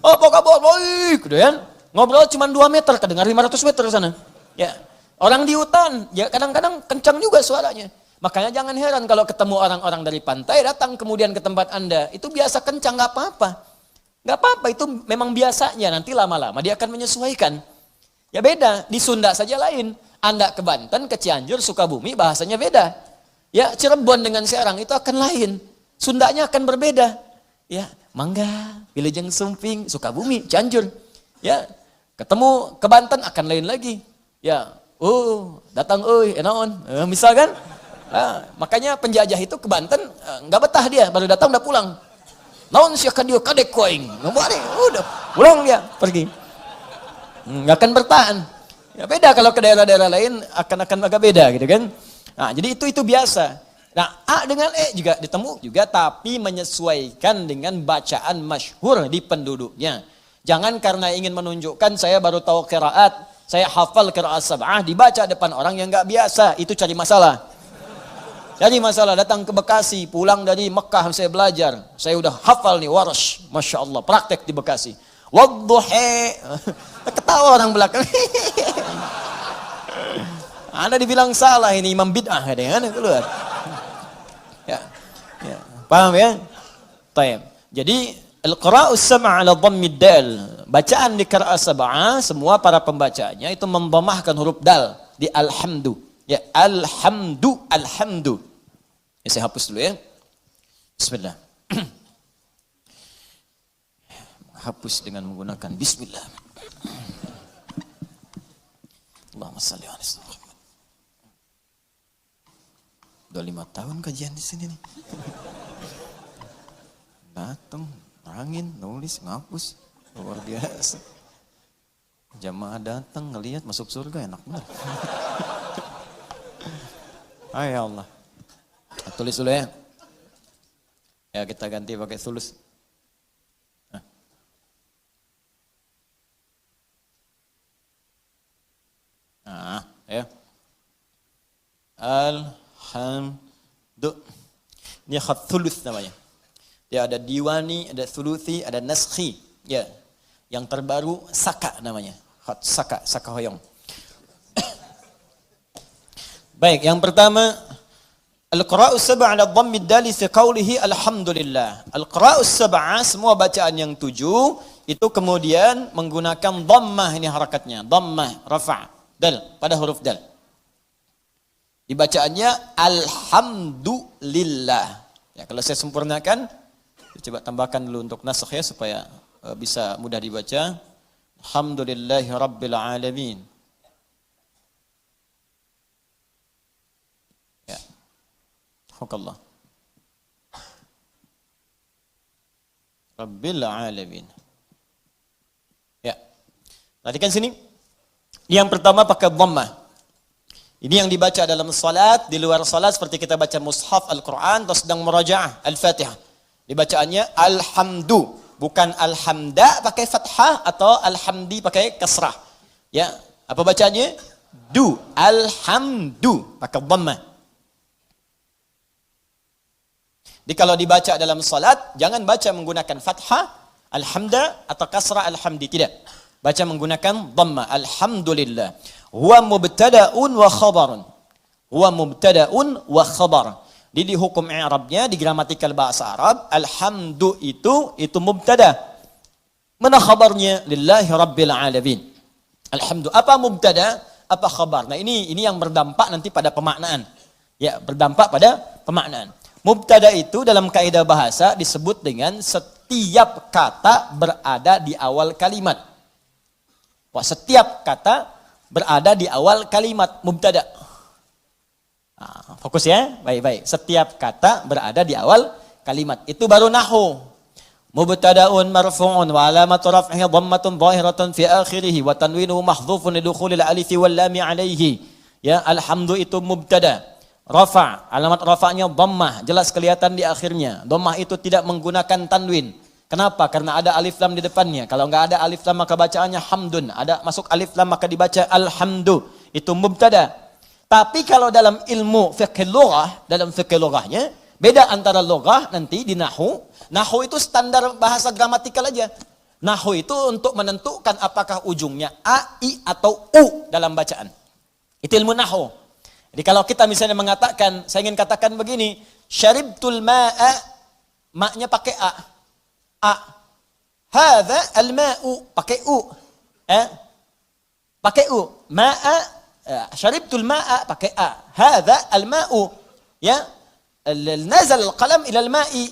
Oh, apa kabar? Baik, gitu kan. Ngobrol cuma 2 meter, kedengar 500 meter sana. Ya. Orang di hutan, ya kadang-kadang kencang juga suaranya. Makanya jangan heran kalau ketemu orang-orang dari pantai datang kemudian ke tempat Anda. Itu biasa kencang, nggak apa-apa. Nggak apa-apa, itu memang biasanya. Nanti lama-lama dia akan menyesuaikan. Ya beda, di Sunda saja lain. Anda ke Banten, ke Cianjur, Sukabumi, bahasanya beda. Ya Cirebon dengan Serang itu akan lain. Sundanya akan berbeda. Ya, Mangga, Wilujeng Sumping, Sukabumi, Cianjur. Ya, ketemu ke Banten akan lain lagi. Ya, datang enaon. Misalkan, makanya penjajah itu ke Banten nggak betah dia, baru datang udah pulang. Naon sih kan dia kadek koing. Udah pulang dia, pergi. Nggak akan bertahan. Ya beda kalau ke daerah-daerah lain akan agak beda gitu kan. Nah, jadi itu biasa. Nah, A dengan E juga ditemu juga tapi menyesuaikan dengan bacaan masyhur di penduduknya. Jangan karena ingin menunjukkan saya baru tahu qiraat, saya hafal qiraat sab'ah dibaca depan orang yang nggak biasa, itu cari masalah. Cari masalah, datang ke Bekasi, pulang dari Mekah saya belajar. Saya udah hafal nih Warsh, Masya Allah, praktek di Bekasi. Wadduhe, ketawa orang belakang. Anda dibilang salah ini imam bid'ah, kan? Keluar. Ya, paham ya? Taib. Jadi al-qira'us sab'a 'ala dhammid dal. Bacaan di qira'ah sab'ah semua para pembacanya itu mendhammahkan huruf dal di alhamdu. Ya, alhamdu. Ya, saya hapus dulu ya. Bismillah. Hapus dengan menggunakan bismillah. Allahumma shalli ala Muhammad. Udah 5 tahun kajian di sini nih. Datang, angin, nulis, ngapus. Luar biasa. Jamaah datang, ngelihat masuk surga, enak banget. Ya Allah. Tulis dulu ya. Ya kita ganti pakai tulis. Ya. Alhamdu. Ini khat thuluth namanya. Dia ada diwani, ada thuluthi, ada naskhi. Ya. Yang terbaru saka namanya. Khat saka hoyong. Baik, yang pertama al-qira'us sab'a 'ala dhammid dal fi qawlihi alhamdulillah. Al-qira'us sab'a semua bacaan yang 7 itu kemudian menggunakan dhammah, ini harakatnya, dhammah rafa' dal pada huruf dal. Dibacaannya alhamdulillah. Ya, kalau saya sempurnakan, coba tambahkan dulu untuk nasakh ya supaya bisa mudah dibaca. Alhamdulillahi rabbil alamin. Ya. Alhamdulillah. Rabbil alamin. Ya. Perhatikan sini. Yang pertama pakai dhammah. Ini yang dibaca dalam salat, di luar salat seperti kita baca mushaf Al-Quran atau sedang murajaah Al-Fatihah. Dibacaannya alhamdu, bukan alhamda pakai fathah atau alhamdi pakai kasrah. Ya, apa bacanya? Du, alhamdu pakai dhammah. Jadi kalau dibaca dalam salat, jangan baca menggunakan fathah alhamda atau kasrah alhamdi, tidak. Baca menggunakan dhammah, alhamdulillah. Huwa mubtada'un wa khabarun. Huwa mubtada'un wa khabar. Di hukum i'rabnya, di gramatikal bahasa Arab, alhamdu itu mubtada. Mana khabarnya? Lillahi rabbil alamin. Alhamdu. Apa mubtada? Apa khabar? Nah ini yang berdampak nanti pada pemaknaan. Ya, berdampak pada pemaknaan. Mubtada itu dalam kaidah bahasa disebut dengan setiap kata berada di awal kalimat. Wah, setiap kata berada di awal kalimat mubtada. Nah, fokus ya, baik-baik. Setiap kata berada di awal kalimat. Itu baru nahwu. Mubtada'un marfu'un wa alamatu raf'ihi dhammatun zahiratun fi akhirih wa tanwinuhu mahdhufun lidukhulil alif wal lam 'alaihi. Ya, alhamdu itu mubtada. Rafa', alamat rafa'nya dhammah, jelas kelihatan di akhirnya. Dhammah itu tidak menggunakan tanwin. Kenapa? Karena ada alif lam di depannya. Kalau enggak ada alif lam maka bacaannya hamdun. Ada masuk alif lam maka dibaca alhamdu. Itu mubtada. Tapi kalau dalam ilmu fiqh lughah, dalam fiqh lughahnya beda antara lughah nanti di nahwu. Nahwu itu standar bahasa gramatikal aja. Nahwu itu untuk menentukan apakah ujungnya a, i atau u dalam bacaan. Itu ilmu nahwu. Jadi kalau kita misalnya mengatakan, saya ingin katakan begini, syaribtul ma'a, maknya pakai a. A. Hadza al-ma'u, pakai u. Pakai u. Ma'a, syaribtul ma'a, pakai a. Hadza al-ma'u. Ya. Nazal al-qalam ila al-ma'i.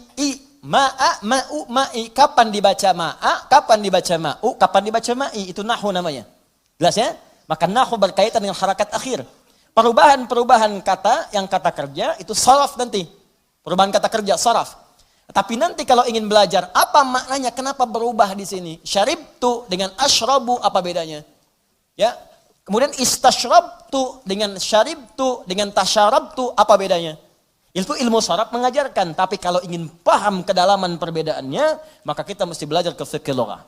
Ma'a, ma'u, ma'i. Kapan dibaca ma'a, kapan dibaca ma'u, kapan dibaca ma'i. Itu nahwu namanya. Jelas ya? Maka nahwu berkaitan dengan harakat akhir. Perubahan-perubahan kata, yang kata kerja, itu saraf nanti. Perubahan kata kerja, saraf. Tapi nanti kalau ingin belajar, apa maknanya, kenapa berubah di sini? Syaribtu dengan asyrabu, apa bedanya? Ya. Kemudian istashrabtu dengan syaribtu, dengan tasyarabtu, apa bedanya? Itu ilmu saraf mengajarkan. Tapi kalau ingin paham kedalaman perbedaannya, maka kita mesti belajar ke fiqh lughah.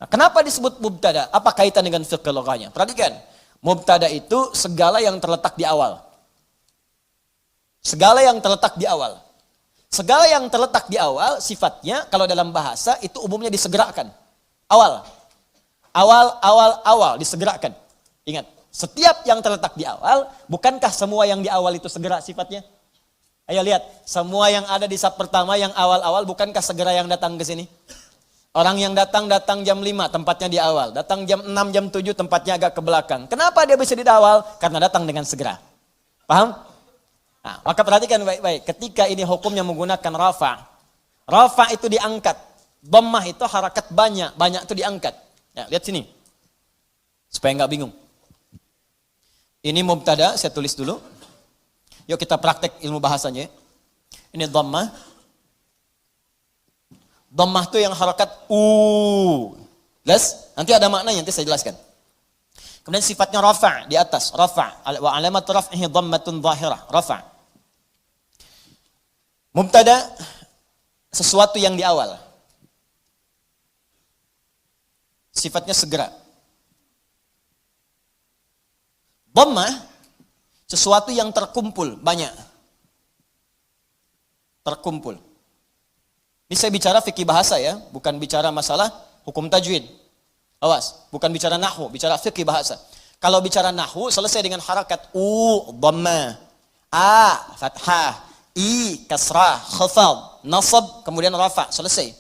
Nah, kenapa disebut mubtada? Apa kaitan dengan fiqh lughahnya? Perhatikan. Mubtada itu segala yang terletak di awal. Segala yang terletak di awal. Segala yang terletak di awal sifatnya kalau dalam bahasa itu umumnya disegerakan. Awal. Awal disegerakan. Ingat, setiap yang terletak di awal, bukankah semua yang di awal itu segera sifatnya? Ayo lihat, semua yang ada di sab pertama yang awal-awal bukankah segera yang datang ke sini? Orang yang datang jam 5, tempatnya di awal. Datang jam 6, jam 7, tempatnya agak ke belakang. Kenapa dia bisa di awal? Karena datang dengan segera. Paham? Nah, maka perhatikan baik-baik. Ketika ini hukumnya menggunakan rafa. Rafa itu diangkat. Dhammah itu harakat banyak. Banyak itu diangkat. Ya, lihat sini. Supaya nggak bingung. Ini mubtada, saya tulis dulu. Yuk kita praktek ilmu bahasanya. Ini dhammah. Dhammah itu yang harakat jelas? Nanti ada maknanya, nanti saya jelaskan. Kemudian sifatnya rafa' di atas, rafa'. Wa alamat raf'ihi dhammatun zahirah, rafa'. Mubtada, sesuatu yang di awal. Sifatnya segera. Dhammah, sesuatu yang terkumpul, banyak. Terkumpul. Ini saya bicara fikih bahasa ya, bukan bicara masalah hukum tajwid. Awas, bukan bicara nahwu, bicara fikih bahasa. Kalau bicara nahwu selesai dengan harakat dhammah, a fathah, i kasrah, khafad, nasab, kemudian rafa, selesai.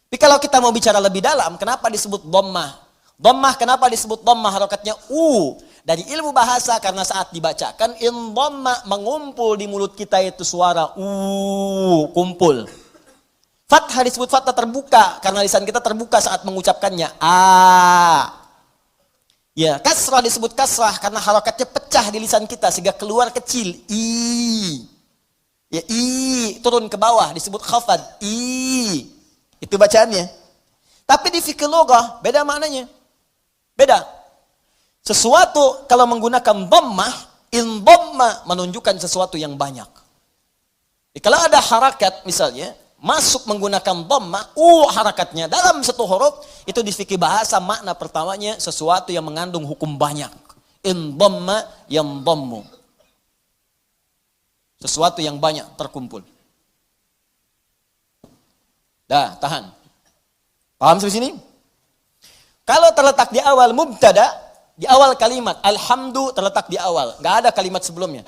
Tapi kalau kita mau bicara lebih dalam, kenapa disebut dhammah? Dhammah kenapa disebut dhammah harakatnya Dari ilmu bahasa karena saat dibacakan in dhamma mengumpul di mulut kita itu suara kumpul. Fathah disebut fathah terbuka karena lisan kita terbuka saat mengucapkannya. Ya, kasrah disebut kasrah karena harakatnya pecah di lisan kita sehingga keluar kecil. Ya, turun ke bawah disebut khafad. Itu bacaannya. Tapi di fikih lughah beda maknanya. Beda. Sesuatu kalau menggunakan dhammah, in dhamma menunjukkan sesuatu yang banyak. Jadi, kalau ada harakat misalnya masuk menggunakan dhamma, harakatnya dalam satu huruf, itu di fikih bahasa makna pertamanya sesuatu yang mengandung hukum banyak. In dhamma yang dhammu. Sesuatu yang banyak terkumpul. Dah, tahan. Paham sampai sini? Kalau terletak di awal mubtada, di awal kalimat, alhamdu terletak di awal. Gak ada kalimat sebelumnya.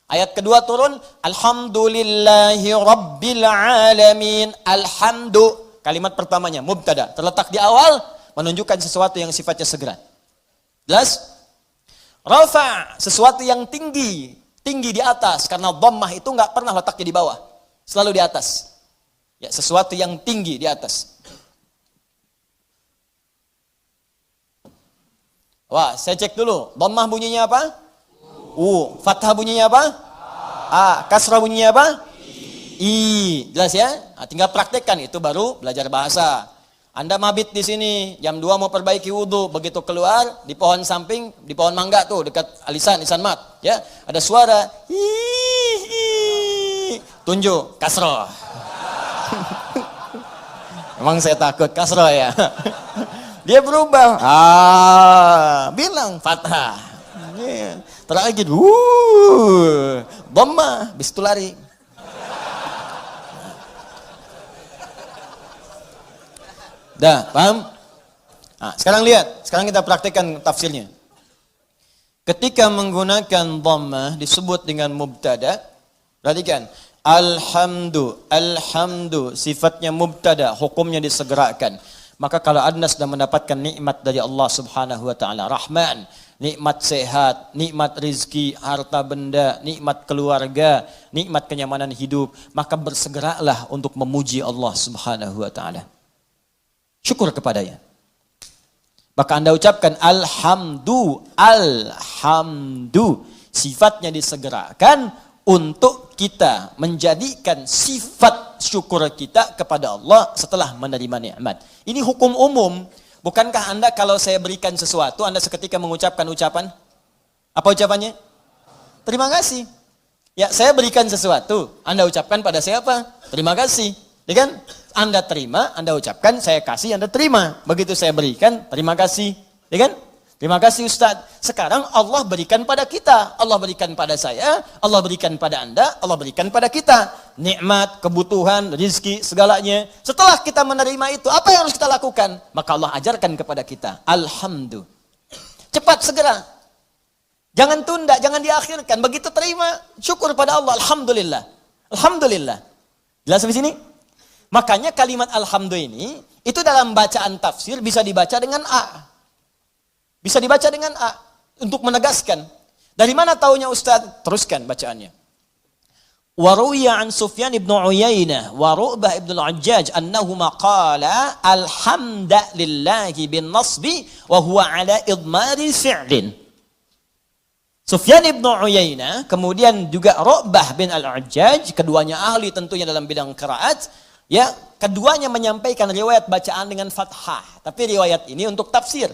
Ayat kedua turun, alhamdulillahi rabbil alamin. Alhamdu, kalimat pertamanya, mubtada. Terletak di awal, menunjukkan sesuatu yang sifatnya segera. Jelas? Rafa, sesuatu yang tinggi. Tinggi di atas. Karena dhammah itu gak pernah letaknya di bawah. Selalu di atas. Ya, sesuatu yang tinggi di atas. Wah, saya cek dulu. Dhammah bunyinya apa? Fathah bunyinya apa? Kasrah bunyinya apa? Jelas ya? Nah, tinggal praktekkan, itu baru belajar bahasa. Anda mabit di sini, jam 2 mau perbaiki wudhu, begitu keluar di pohon samping, di pohon mangga tuh dekat alisan mat, ya, ada suara tunjuk kasrah. Emang saya takut kasrah ya. Dia berubah. Bilang fathah. Terakhir, dhammah, bis itu lari. Dah, paham? Nah, sekarang lihat, sekarang kita praktekkan tafsirnya. Ketika menggunakan dhammah disebut dengan mubtada. Perhatikan, alhamdu sifatnya mubtada, hukumnya disegerakan. Maka kalau Anda sedang mendapatkan nikmat dari Allah Subhanahu wa taala, Rahman, nikmat sehat, nikmat rizki, harta benda, nikmat keluarga, nikmat kenyamanan hidup, maka bersegeralah untuk memuji Allah Subhanahu wa taala. Syukur kepadanya. Maka Anda ucapkan alhamdu. Sifatnya disegerakan untuk kita menjadikan sifat syukur kita kepada Allah setelah menerima nikmat. Ini hukum umum. Bukankah Anda kalau saya berikan sesuatu, Anda seketika mengucapkan ucapan? Apa ucapannya? Terima kasih. Ya, saya berikan sesuatu, Anda ucapkan pada saya apa? Terima kasih. Ya kan? Anda terima, Anda ucapkan, saya kasih, Anda terima. Begitu saya berikan, terima kasih. Ya kan? Terima kasih Ustaz. Sekarang Allah berikan pada kita. Allah berikan pada saya, Allah berikan pada Anda, Allah berikan pada kita. Nikmat, kebutuhan, rizki, segalanya. Setelah kita menerima itu, apa yang harus kita lakukan? Maka Allah ajarkan kepada kita. Alhamdulillah. Cepat, segera. Jangan tunda, jangan diakhirkan. Begitu terima, syukur pada Allah. Alhamdulillah. Alhamdulillah. Jelas sampai sini? Makanya kalimat alhamdulillah ini, itu dalam bacaan tafsir bisa dibaca dengan A. Bisa dibaca dengan A. Untuk menegaskan. Dari mana taunya Ustaz? Teruskan bacaannya. Waruya an Sufyan ibn Uyainah wa Ru'bah ibn al-Hajjaj annahuma qala alhamdulillahi bin nasbi wa huwa ala idmari fi'lin. Sufyan ibn Uyainah, kemudian juga Ru'bah bin al-Hajjaj, keduanya ahli tentunya dalam bidang qiraat. Ya, keduanya menyampaikan riwayat bacaan dengan fathah. Tapi riwayat ini untuk tafsir.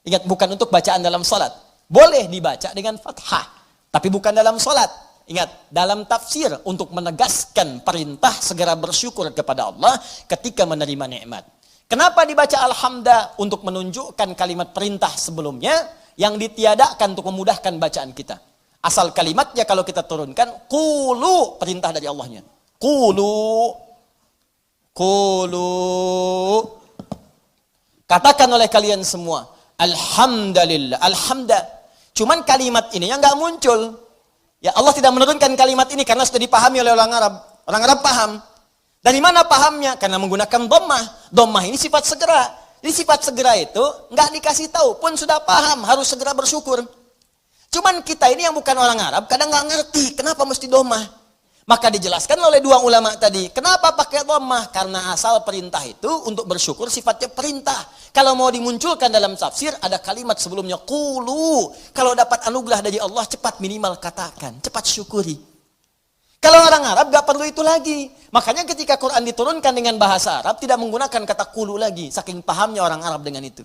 Ingat, bukan untuk bacaan dalam salat. Boleh dibaca dengan fathah, tapi bukan dalam salat. Ingat, dalam tafsir untuk menegaskan perintah segera bersyukur kepada Allah ketika menerima nikmat. Kenapa dibaca alhamdulillah? Untuk menunjukkan kalimat perintah sebelumnya yang ditiadakan untuk memudahkan bacaan kita. Asal kalimatnya kalau kita turunkan, qulu, perintah dari Allahnya. Qulu. Katakan oleh kalian semua, alhamdulillah, alhamdulillah. Cuman kalimat ini yang nggak muncul. Ya, Allah tidak menurunkan kalimat ini karena sudah dipahami oleh orang Arab. Orang Arab paham. Dari mana pahamnya? Karena menggunakan dhammah. Dhammah ini sifat segera. Jadi sifat segera itu nggak dikasih tahu pun sudah paham, harus segera bersyukur. Cuman kita ini yang bukan orang Arab kadang nggak ngerti kenapa mesti dhammah. Maka dijelaskan oleh dua ulama tadi. Kenapa pakai dhammah? Karena asal perintah itu untuk bersyukur sifatnya perintah. Kalau mau dimunculkan dalam tafsir ada kalimat sebelumnya qulu. Kalau dapat anugerah dari Allah cepat minimal katakan, cepat syukuri. Kalau orang Arab gak perlu itu lagi. Makanya ketika Quran diturunkan dengan bahasa Arab tidak menggunakan kata qulu lagi. Saking pahamnya orang Arab dengan itu.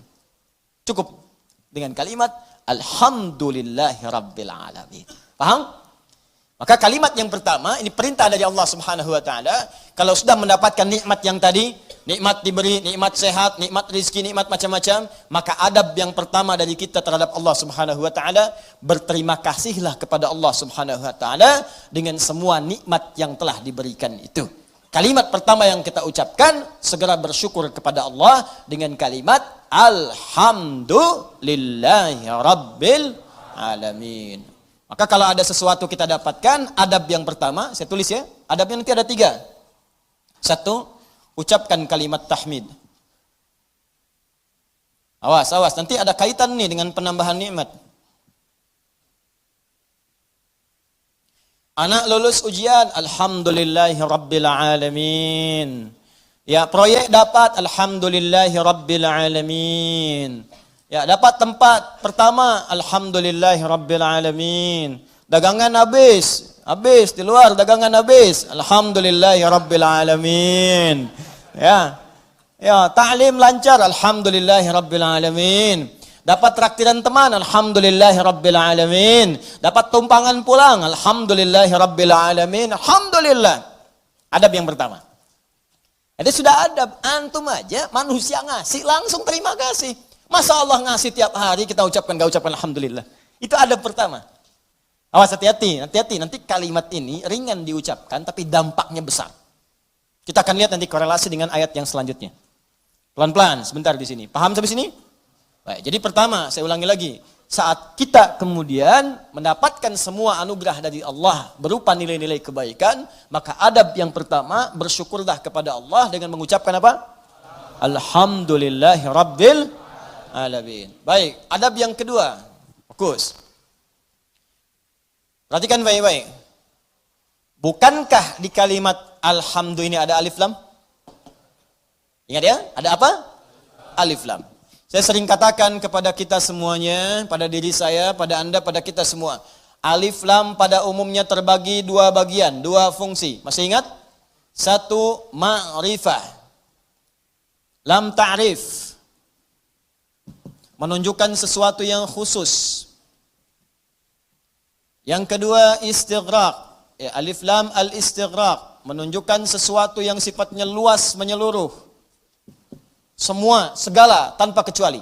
Cukup dengan kalimat alhamdulillahi rabbil alamin. Paham? Maka kalimat yang pertama, ini perintah dari Allah Subhanahu wa taala, kalau sudah mendapatkan nikmat yang tadi, nikmat diberi, nikmat sehat, nikmat rezeki, nikmat macam-macam, maka adab yang pertama dari kita terhadap Allah Subhanahu wa taala, berterima kasihlah kepada Allah Subhanahu wa taala dengan semua nikmat yang telah diberikan itu. Kalimat pertama yang kita ucapkan, segera bersyukur kepada Allah dengan kalimat alhamdulillahi rabbil alamin. Maka kalau ada sesuatu kita dapatkan, adab yang pertama, saya tulis ya, adabnya nanti ada 3. 1, ucapkan kalimat tahmid. Awas, nanti ada kaitan nih dengan penambahan nikmat. Anak lulus ujian, alhamdulillahi rabbil alamin. Ya, proyek dapat, alhamdulillahi rabbil alamin. Ya, dapat tempat pertama, alhamdulillahi rabbil alamin. Dagangan habis di luar dagangan habis, alhamdulillahi rabbil alamin. Ya, ta'lim lancar, alhamdulillahi rabbil alamin. Dapat traktiran teman, alhamdulillahi rabbil alamin. Dapat tumpangan pulang, alhamdulillahi rabbil alamin. Alhamdulillah. Adab yang pertama. Jadi sudah adab, antum aja manusia ngasih langsung terima kasih. Masa Allah ngasih tiap hari kita ucapkan gak ucapkan alhamdulillah. Itu adab pertama. Awas, hati-hati. Nanti kalimat ini ringan diucapkan tapi dampaknya besar. Kita akan lihat nanti korelasi dengan ayat yang selanjutnya. Pelan-pelan sebentar di sini. Paham sampai sini? Baik, jadi pertama saya ulangi lagi. saat kita kemudian mendapatkan semua anugerah dari Allah berupa nilai-nilai kebaikan, maka adab yang pertama, bersyukurlah kepada Allah dengan mengucapkan apa? Alhamdulillahi Rabbil Alamin. Baik, adab yang kedua, fokus. Perhatikan baik-baik. Bukankah di kalimat Alhamdulillah ini ada alif lam? Ingat ya, ada apa? Alif lam. Saya sering katakan kepada kita semuanya, pada diri saya, pada Anda, pada kita semua. Alif lam pada umumnya terbagi dua bagian, dua fungsi. Masih ingat? Satu, ma'rifah. Lam ta'rif. Menunjukkan sesuatu yang khusus. Yang kedua, istighraq. Ya, alif lam al-istighraq. Menunjukkan sesuatu yang sifatnya luas, menyeluruh. Semua, segala, tanpa kecuali.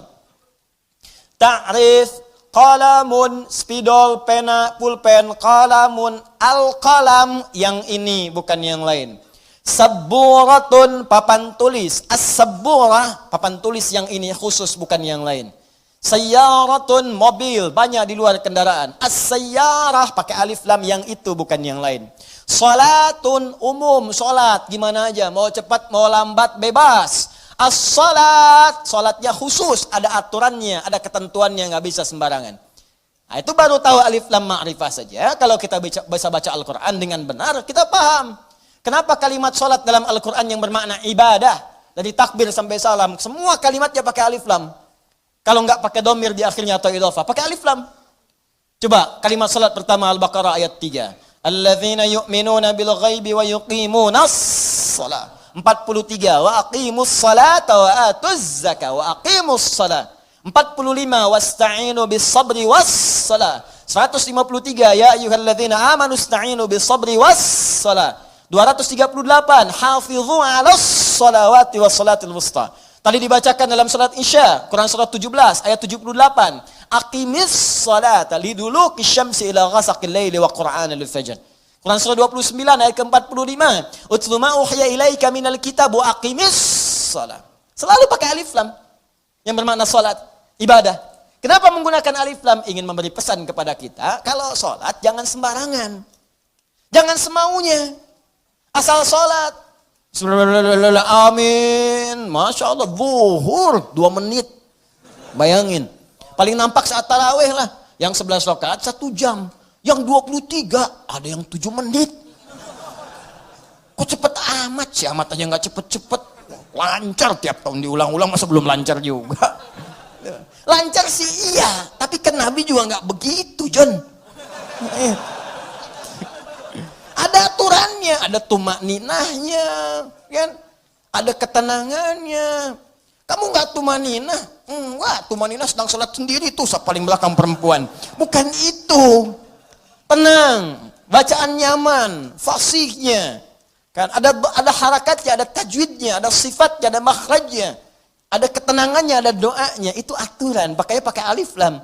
Ta'rif, qalamun, spidol, pena, pulpen, qalamun, al-qalam, yang ini bukan yang lain. Sabburatun, papan tulis. As-sabburah, papan tulis yang ini khusus, bukan yang lain. Sayyaratun, mobil, banyak di luar kendaraan. As-sayyarah, pakai alif lam, yang itu bukan yang lain. Salatun, umum, salat, gimana aja, mau cepat, mau lambat, bebas. As-salat, salatnya khusus, ada aturannya, ada ketentuannya, nggak bisa sembarangan. Nah, itu baru tahu alif lam ma'rifah saja. Kalau kita bisa baca Al-Quran dengan benar, kita paham. Kenapa kalimat salat dalam Al-Quran yang bermakna ibadah, dari takbir sampai salam, semua kalimatnya pakai alif lam. Kalau nggak pakai domir di akhirnya atau idhofah, pakai alif lam. Coba kalimat salat pertama Al-Baqarah ayat 3. Alladzina yu'minuna bil ghaibi wa yuqimunas shalah. 43, wa aqimus salata wa atuz zakah wa aqimus salat. 45, wasta'inu bis sabri was salat. 153, ya ayyuhalladzina amanu ista'inu bis sabri was salat. 238, hafizu 'alas salawati was salatil wusta. Tadi dibacakan dalam salat Isya, Quran surat 17 ayat 78. Aqimis salata liduluki syamsi ila ghasaqil laili wa qur'anal fajr. Quran surah 29 ayat ke-45. Utlu ma uhiya ilaika minal kitab wa aqimis shalah. Selalu pakai alif lam yang bermakna salat, ibadah. Kenapa menggunakan alif lam? Ingin memberi pesan kepada kita, kalau salat jangan sembarangan. Jangan semaunya. Asal salat. Amin. Masya Allah, zuhur 2 menit. Bayangin. Paling nampak saat tarawih lah. Yang 11 rakaat 1 jam. Yang 23, ada yang 7 menit. Kok cepet amat sih? Amat aja nggak cepet-cepet. Lancar tiap tahun diulang-ulang, masa belum lancar juga? Lancar sih iya, tapi kan Nabi juga nggak begitu, John. Ada aturannya, ada tumakninahnya, kan? Ada ketenangannya. Kamu nggak tumaninah? Enggak, tumaninah sedang sholat sendiri tuh, paling belakang perempuan. Bukan itu. Tenang, bacaan nyaman, fasihnya, kan ada harakatnya, ada tajwidnya, ada sifatnya, ada makhrajnya, ada ketenangannya, ada doanya. Itu aturan, pakai alif lam.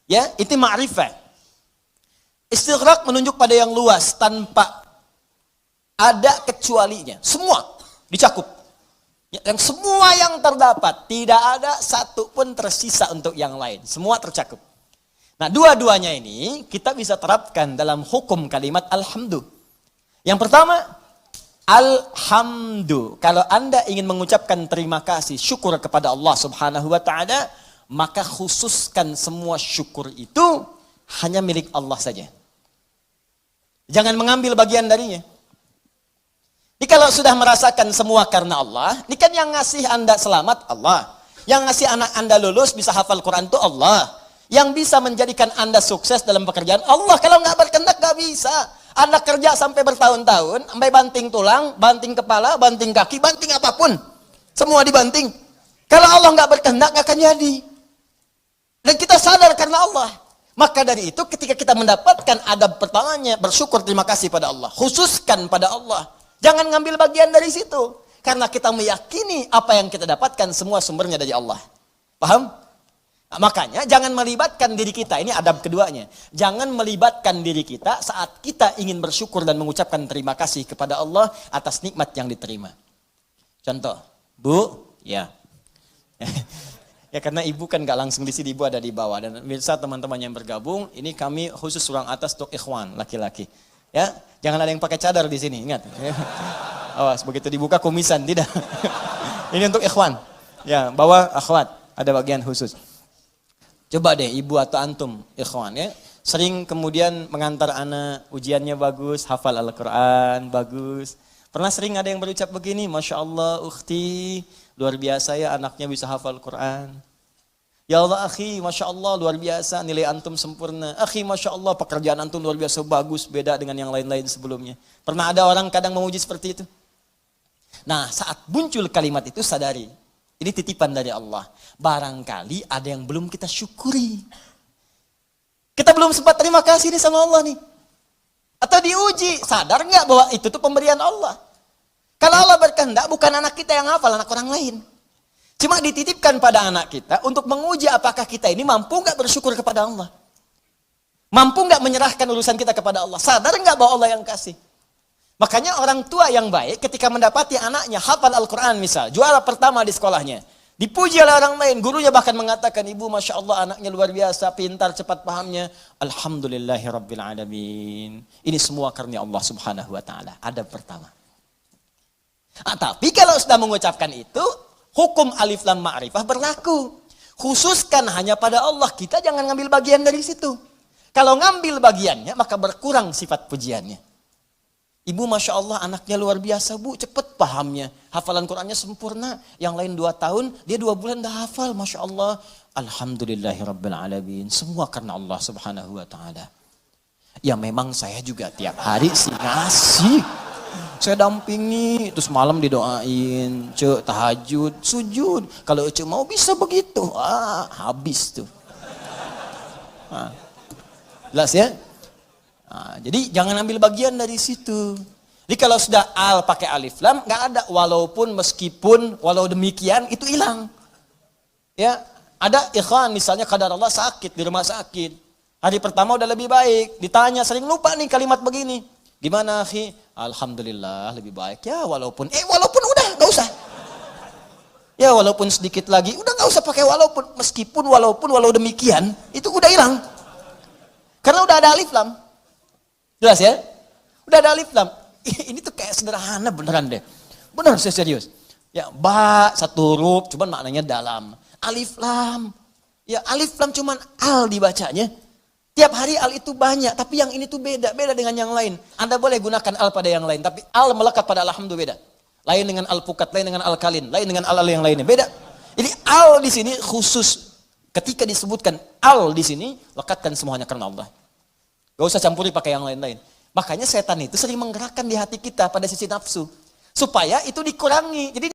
Ya, itu ma'rifah. Istighraq menunjuk pada yang luas tanpa ada kecualinya. Semua dicakup. Yang semua yang terdapat, tidak ada satu pun tersisa untuk yang lain. Semua tercakup. Nah, dua-duanya ini kita bisa terapkan dalam hukum kalimat alhamdu. Yang pertama, alhamdu. Kalau Anda ingin mengucapkan terima kasih, syukur kepada Allah Subhanahu wa taala, maka khususkan semua syukur itu hanya milik Allah saja. Jangan mengambil bagian darinya. Ini kalau sudah merasakan semua karena Allah, ini kan yang ngasih Anda selamat Allah. Yang ngasih anak Anda lulus bisa hafal Quran itu Allah. Yang bisa menjadikan Anda sukses dalam pekerjaan Allah. Kalau nggak berkehendak nggak bisa. Anda kerja sampai bertahun-tahun, sampai banting tulang, banting kepala, banting kaki, banting apapun, semua dibanting. Kalau Allah nggak berkehendak nggak akan jadi. Dan kita sadar karena Allah. Maka dari itu ketika kita mendapatkan adab pertamanya, bersyukur terima kasih pada Allah. Khususkan pada Allah. Jangan ngambil bagian dari situ. Karena kita meyakini apa yang kita dapatkan semua sumbernya dari Allah. Paham? Nah, makanya jangan melibatkan diri kita, ini adab keduanya. Jangan melibatkan diri kita saat kita ingin bersyukur dan mengucapkan terima kasih kepada Allah atas nikmat yang diterima. Contoh, Bu, ya. Ya karena ibu kan nggak langsung di sini, ibu ada di bawah. Dan bisa teman-teman yang bergabung, ini kami khusus ruang atas untuk ikhwan, laki-laki. Ya, jangan ada yang pakai cadar di sini, ingat. Awas, begitu dibuka kumisan, tidak. Ini untuk ikhwan. Ya, bawah akhwat, ada bagian khusus. Coba deh ibu atau antum ikhwan ya, sering kemudian mengantar anak, ujiannya bagus, hafal Al-Quran, bagus. Pernah sering ada yang berucap begini, Masya Allah ukhti, luar biasa ya anaknya bisa hafal Quran. Ya Allah akhi, Masya Allah luar biasa, nilai antum sempurna. Akhi Masya Allah pekerjaan antum luar biasa bagus, beda dengan yang lain-lain sebelumnya. Pernah ada orang kadang memuji seperti itu? Nah saat muncul kalimat itu sadari, ini titipan dari Allah. Barangkali ada yang belum kita syukuri. Kita belum sempat terima kasih nih sama Allah nih. Atau diuji, sadar nggak bahwa itu tuh pemberian Allah. Kalau Allah berkehendak bukan anak kita yang hafal, anak orang lain. Cuma dititipkan pada anak kita untuk menguji apakah kita ini mampu nggak bersyukur kepada Allah. Mampu nggak menyerahkan urusan kita kepada Allah. Sadar nggak bahwa Allah yang kasih. Makanya orang tua yang baik ketika mendapati anaknya hafal Al-Quran misal, juara pertama di sekolahnya. Dipuji oleh orang lain, gurunya bahkan mengatakan, ibu Masya Allah anaknya luar biasa, pintar, cepat pahamnya. Alhamdulillahirrabbilalamin. Ini semua karena Allah subhanahu wa ta'ala. Adab pertama. Tapi kalau sudah mengucapkan itu, hukum alif lam ma'rifah berlaku. Khususkan hanya pada Allah, kita jangan ngambil bagian dari situ. Kalau ngambil bagiannya, maka berkurang sifat pujiannya. Ibu Masya Allah anaknya luar biasa bu, cepat pahamnya. Hafalan Qurannya sempurna. Yang lain 2 tahun, dia 2 bulan dah hafal. Masya Allah. Alhamdulillahirrabbilalamin. Semua karena Allah subhanahu wa ta'ala. Ya memang saya juga tiap hari sih ngasih. Saya dampingi, terus malam didoain. Cek tahajud, sujud. Kalau cek mau bisa begitu. Habis tuh. Jelas ya? Nah, jadi jangan ambil bagian dari situ. Jadi kalau sudah al pakai alif lam nggak ada walaupun meskipun walau demikian itu hilang. Ya, ada ikhwan misalnya kadar Allah sakit di rumah sakit. Hari pertama udah lebih baik, ditanya sering lupa nih kalimat begini. Gimana akhi? Alhamdulillah lebih baik ya walaupun udah nggak usah. Ya walaupun sedikit lagi udah nggak usah pakai walaupun meskipun walaupun walau demikian itu udah hilang. Karena udah ada alif lam. Jelas ya? Udah ada alif lam. Ini tuh kayak sederhana beneran deh. Bener saya serius. Ya, ba satu huruf cuman maknanya dalam. Alif lam. Ya, alif lam cuman al dibacanya. Tiap hari al itu banyak, tapi yang ini tuh beda dengan yang lain. Anda boleh gunakan al pada yang lain, tapi al melekat pada alhamdulillah beda. Lain dengan al pukat, lain dengan al kalin, lain dengan al yang lainnya, beda. Jadi al di sini khusus ketika disebutkan al di sini lekatkan semuanya karena Allah. Gak usah campuri pakai yang lain-lain. Makanya setan itu sering menggerakkan di hati kita pada sisi nafsu. Supaya itu dikurangi. Jadi